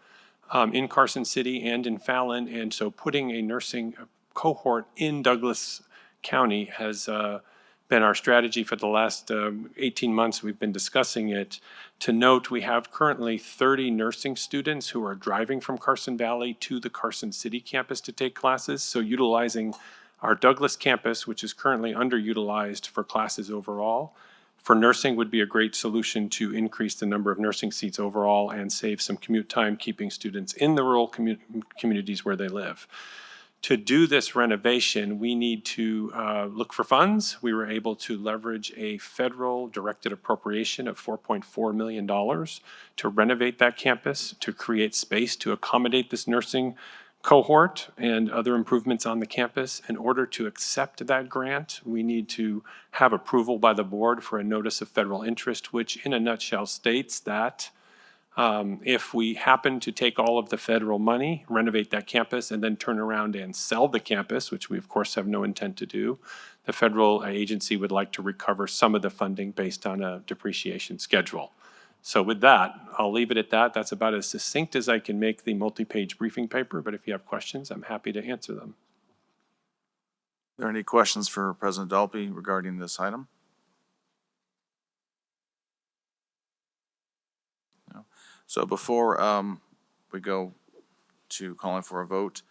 in Carson City and in Fallon, and so putting a nursing cohort in Douglas County has been our strategy for the last 18 months. We've been discussing it. To note, we have currently 30 nursing students who are driving from Carson Valley to the Carson City campus to take classes. So utilizing our Douglas campus, which is currently underutilized for classes overall, for nursing would be a great solution to increase the number of nursing seats overall and save some commute time, keeping students in the rural communities where they live. To do this renovation, we need to look for funds. We were able to leverage a federal directed appropriation of $4.4 million to renovate that campus, to create space to accommodate this nursing cohort and other improvements on the campus. In order to accept that grant, we need to have approval by the board for a notice of federal interest, which in a nutshell states that if we happen to take all of the federal money, renovate that campus, and then turn around and sell the campus, which we of course have no intent to do, the federal agency would like to recover some of the funding based on a depreciation schedule. So with that, I'll leave it at that. That's about as succinct as I can make the multi-page briefing paper, but if you have questions, I'm happy to answer them. Are there any questions for President Dalby regarding this item? No. So before we go to calling for a vote,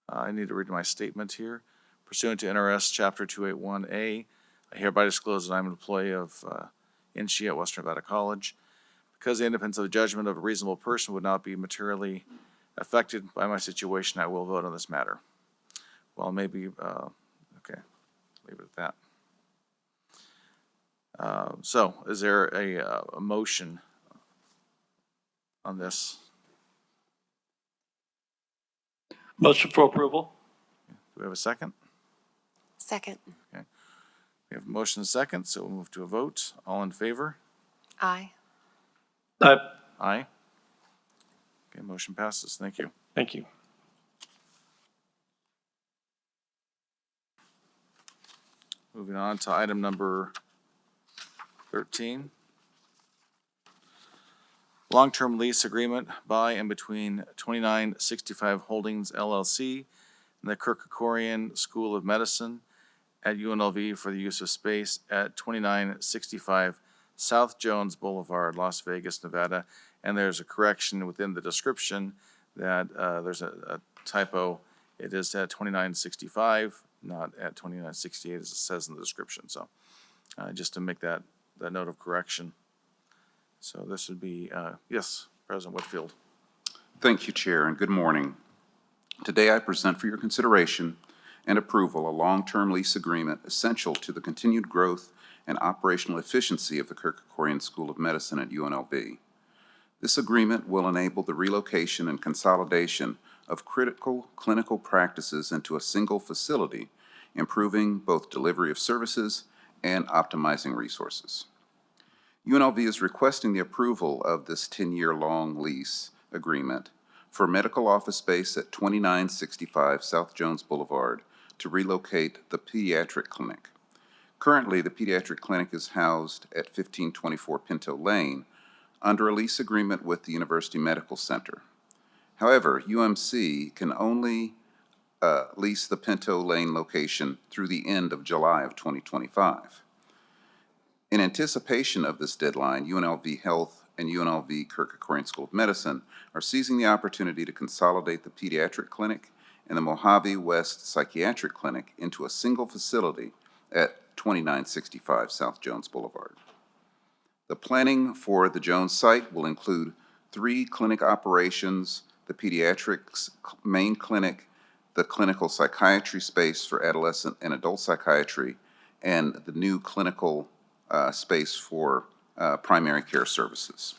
I need to read my statement here. Pursuant to NRS Chapter 281A, I hereby disclose that I'm an employee of NSHE at Western Nevada College. Because the independence of the judgment of a reasonable person would not be materially affected by my situation, I will vote on this matter. Well, maybe, okay, leave it at that. So, is there a motion on this? Motion for approval. Do we have a second? Second. Okay. We have a motion and a second, so we'll move to a vote. All in favor? Aye. Aye. Aye. Okay, motion passes. Thank you. Thank you. Moving on to item number 13. Long-term lease agreement by and between 2965 Holdings LLC and the Kirk-Kerkorian School of Medicine at UNLV for the use of space at 2965 South Jones Boulevard, Las Vegas, Nevada. And there's a correction within the description that there's a typo. It is at 2965, not at 2968 as it says in the description. So just to make that note of correction. So this would be, yes, President Whitfield. Thank you, Chair, and good morning. Today I present for your consideration and approval a long-term lease agreement essential to the continued growth and operational efficiency of the Kirk-Kerkorian School of Medicine at UNLV. This agreement will enable the relocation and consolidation of critical clinical practices into a single facility, improving both delivery of services and optimizing resources. UNLV is requesting the approval of this 10-year-long lease agreement for medical office space at 2965 South Jones Boulevard to relocate the pediatric clinic. Currently, the pediatric clinic is housed at 1524 Pinto Lane under a lease agreement with the University Medical Center. However, UMC can only lease the Pinto Lane location through the end of July of 2025. In anticipation of this deadline, UNLV Health and UNLV Kirk-Kerkorian School of Medicine are seizing the opportunity to consolidate the pediatric clinic and the Mojave West Psychiatric Clinic into a single facility at 2965 South Jones Boulevard. The planning for the Jones site will include 3 clinic operations, the pediatrics main clinic, the clinical psychiatry space for adolescent and adult psychiatry, and the new clinical space for primary care services.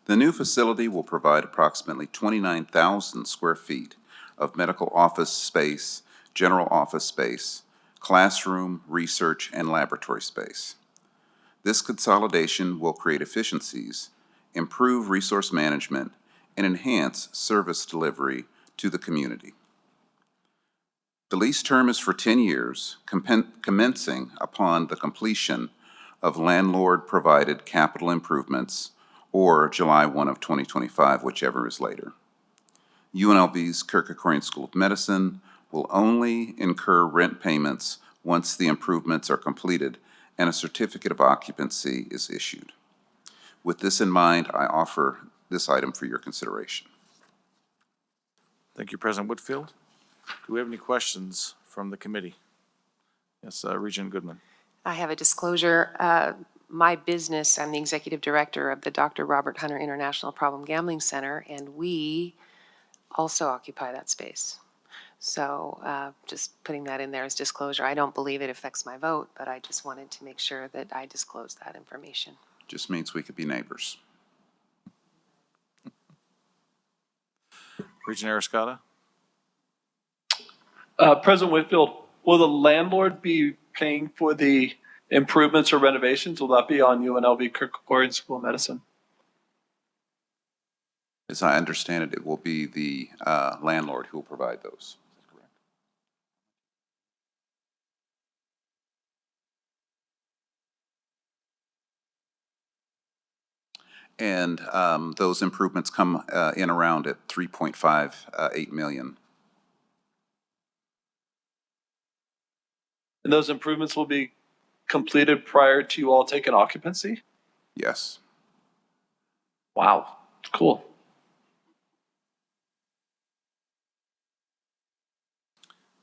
The new facility will provide approximately 29,000 square feet of medical office space, general office space, classroom, research, and laboratory space. This consolidation will create efficiencies, improve resource management, and enhance service delivery to the community. The lease term is for 10 years, commencing upon the completion of landlord-provided capital improvements or July 1 of 2025, whichever is later. UNLV's Kirk-Kerkorian School of Medicine will only incur rent payments once the improvements are completed and a certificate of occupancy is issued. With this in mind, I offer this item for your consideration. Thank you, President Whitfield. Do we have any questions from the committee? Yes, Regent Goodman. I have a disclosure. My business, I'm the executive director of the Dr. Robert Hunter International Problem Gambling Center, and we also occupy that space. So just putting that in there as disclosure. I don't believe it affects my vote, but I just wanted to make sure that I disclose that information. Just means we could be neighbors. Regent Arascata? President Whitfield, will the landlord be paying for the improvements or renovations? Will that be on UNLV Kirk-Kerkorian School of Medicine? As I understand it, it will be the landlord who will provide those. Is that correct? And those improvements come in around at $3.58 million. And those improvements will be completed prior to you all taking occupancy? Yes. Wow, cool.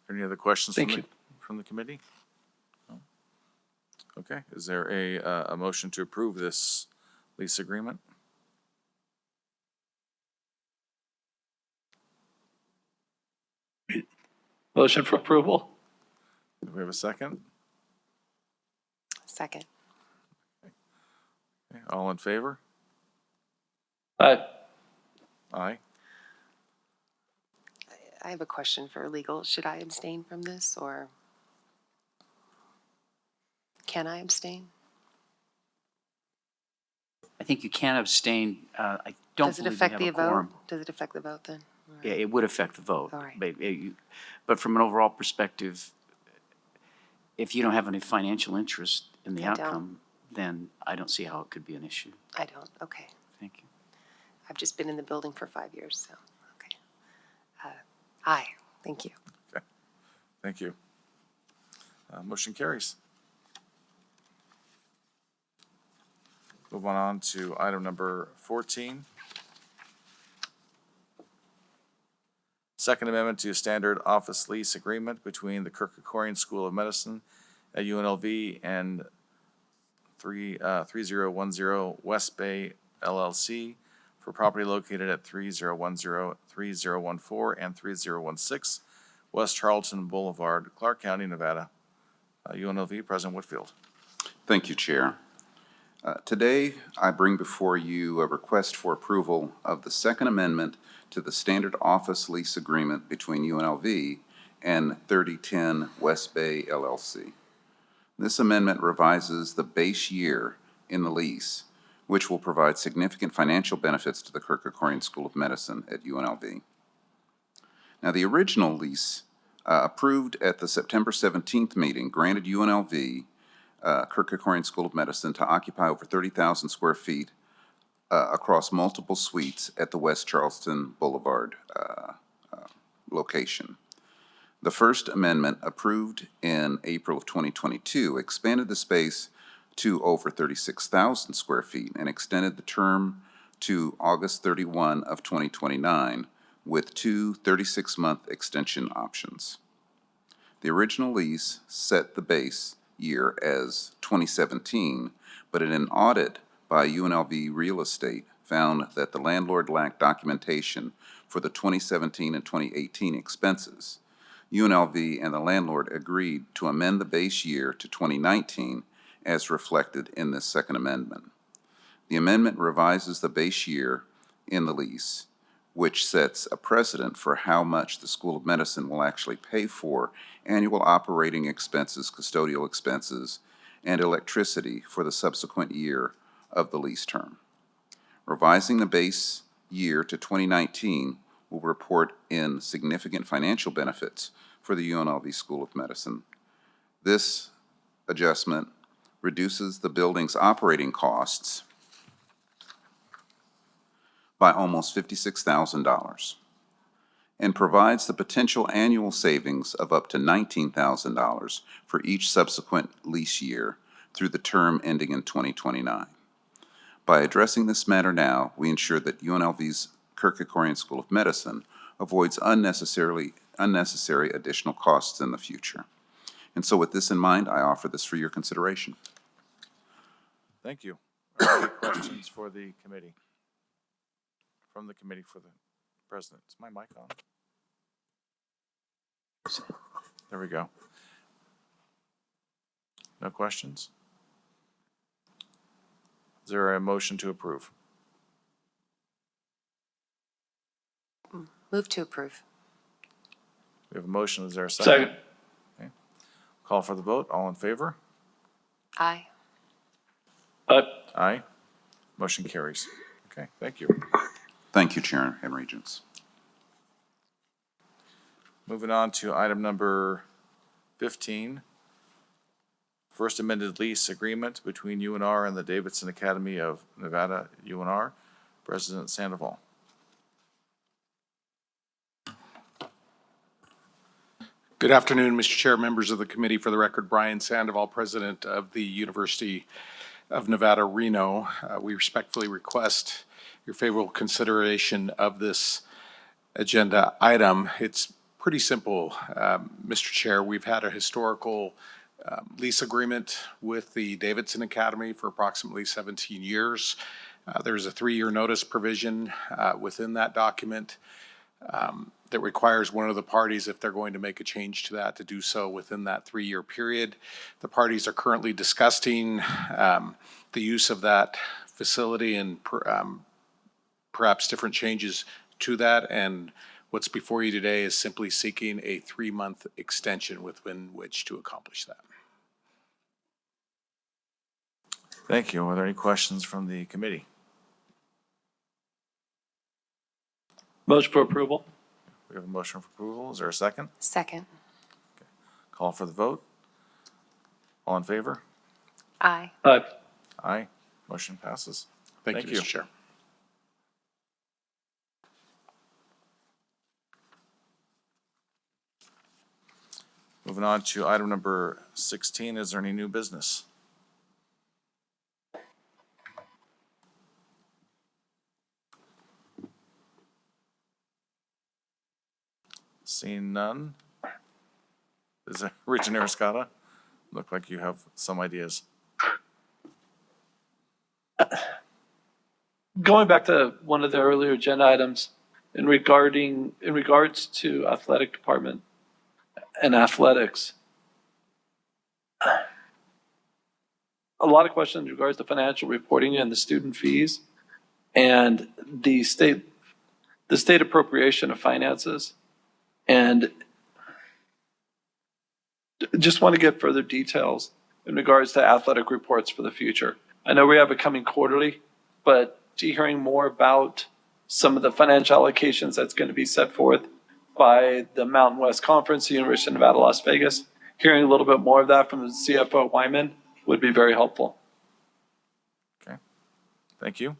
Any other questions Thank you. from the committee? No? Okay, is there a motion to approve this lease agreement? Motion for approval? Do we have a second? Second. Okay, all in favor? Aye. Aye. I have a question for legal. Should I abstain from this, or can I abstain? I think you can abstain. I don't Does it believe we affect have the a vote? quorum. Does it affect the vote then? All right. Yeah, it would affect the vote. All right. But from an overall perspective, if you don't have any financial interest in the I don't. outcome, then I don't see how it could be an issue. I don't. Okay. Thank you. I've just been in the building for 5 years, so, okay. Aye. Thank you. Okay, thank you. Motion carries. Move on to item number 14. Second Amendment to Standard Office Lease Agreement between the Kirk-Kerkorian School of Medicine at UNLV and 3010 West Bay LLC for property located at 3010, 3014, and 3016 West Charlton Boulevard, Clark County, Nevada. UNLV, President Whitfield. Thank you, Chair. Today, I bring before you a request for approval of the Second Amendment to the Standard Office Lease Agreement between UNLV and 3010 West Bay LLC. This amendment revises the base year in the lease, which will provide significant financial benefits to the Kirk-Kerkorian School of Medicine at UNLV. Now, the original lease approved at the September 17th meeting granted UNLV Kirk-Kerkorian School of Medicine to occupy over 30,000 square feet across multiple suites at the West Charleston Boulevard location. The First Amendment, approved in April of 2022, expanded the space to over 36,000 square feet and extended the term to August 31 of 2029 with two 36-month extension options. The original lease set the base year as 2017, but in an audit by UNLV Real Estate found that the landlord lacked documentation for the 2017 and 2018 expenses. UNLV and the landlord agreed to amend the base year to 2019 as reflected in this Second Amendment. The amendment revises the base year in the lease, which sets a precedent for how much the School of Medicine will actually pay for annual operating expenses, custodial expenses, and electricity for the subsequent year of the lease term. Revising the base year to 2019 will report in significant financial benefits for the UNLV School of Medicine. This adjustment reduces the building's operating costs by almost $56,000 and provides the potential annual savings of up to $19,000 for each subsequent lease year through the term ending in 2029. By addressing this matter now, we ensure that UNLV's Kirk Kerkorian School of Medicine avoids unnecessary additional costs in the future. And so with this in mind, I offer this for your consideration. Thank you. Are there any questions for the committee? From the committee for the president. Is my mic on? There we go. No questions? Is there a motion to approve? Move to approve. We have a motion. Is there a second? Second. Okay. Call for the vote. All in favor? Aye. Aye. Motion carries. Okay, thank you. Thank you, Chair and Regents. Moving on to item number 15. First amended lease agreement between UNR and the Davidson Academy of Nevada, UNR. President Sandoval. Good afternoon, Mr. Chair, members of the committee. For the record, Brian Sandoval, President of the University of Nevada, Reno. We respectfully request your favorable consideration of this agenda item. It's pretty simple, Mr. Chair. We've had a historical lease agreement with the Davidson Academy for approximately 17 years. There's a 3-year notice provision within that document that requires one of the parties, if they're going to make a change to that, to do so within that 3-year period. The parties are currently discussing the use of that facility and perhaps different changes to that. And what's before you today is simply seeking a 3-month extension within which to accomplish that. Thank you. Are there any questions from the committee? Motion for approval. We have a motion for approval. Is there a second? Second. Call for the vote. All in favor? Aye. Aye. Aye. Motion passes. Thank you, Mr. Chair. Moving on to item number 16. Is there any new business? Seeing none. Is it Regent Arascata? Look like you have some ideas. Going back to one of the earlier agenda items in regards to athletic department and athletics. A lot of questions in regards to financial reporting and the student fees and the state appropriation of finances. And just want to get further details in regards to athletic reports for the future. I know we have it coming quarterly, but hearing more about some of the financial allocations that's going to be set forth by the Mountain West Conference, the University of Nevada, Las Vegas, hearing a little bit more of that from the CFO Wyman would be very helpful. Okay. Thank you.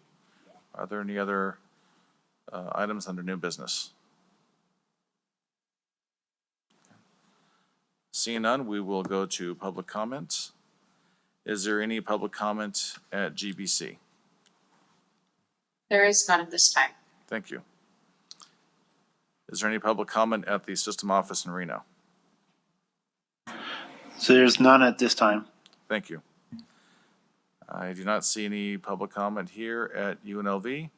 Are there any other items under new business? Seeing none, we will go to public comments. Is there any public comment at GBC? There is none at this time. Thank you. Is there any public comment at the system office in Reno? So there's none at this time. Thank you. I do not see any public comment here at UNLV.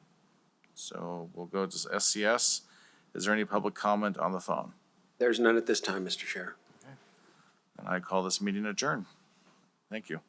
So we'll go to SCS. Is there any public comment on the phone? There's none at this time, Mr. Chair. And I call this meeting adjourned. Thank you.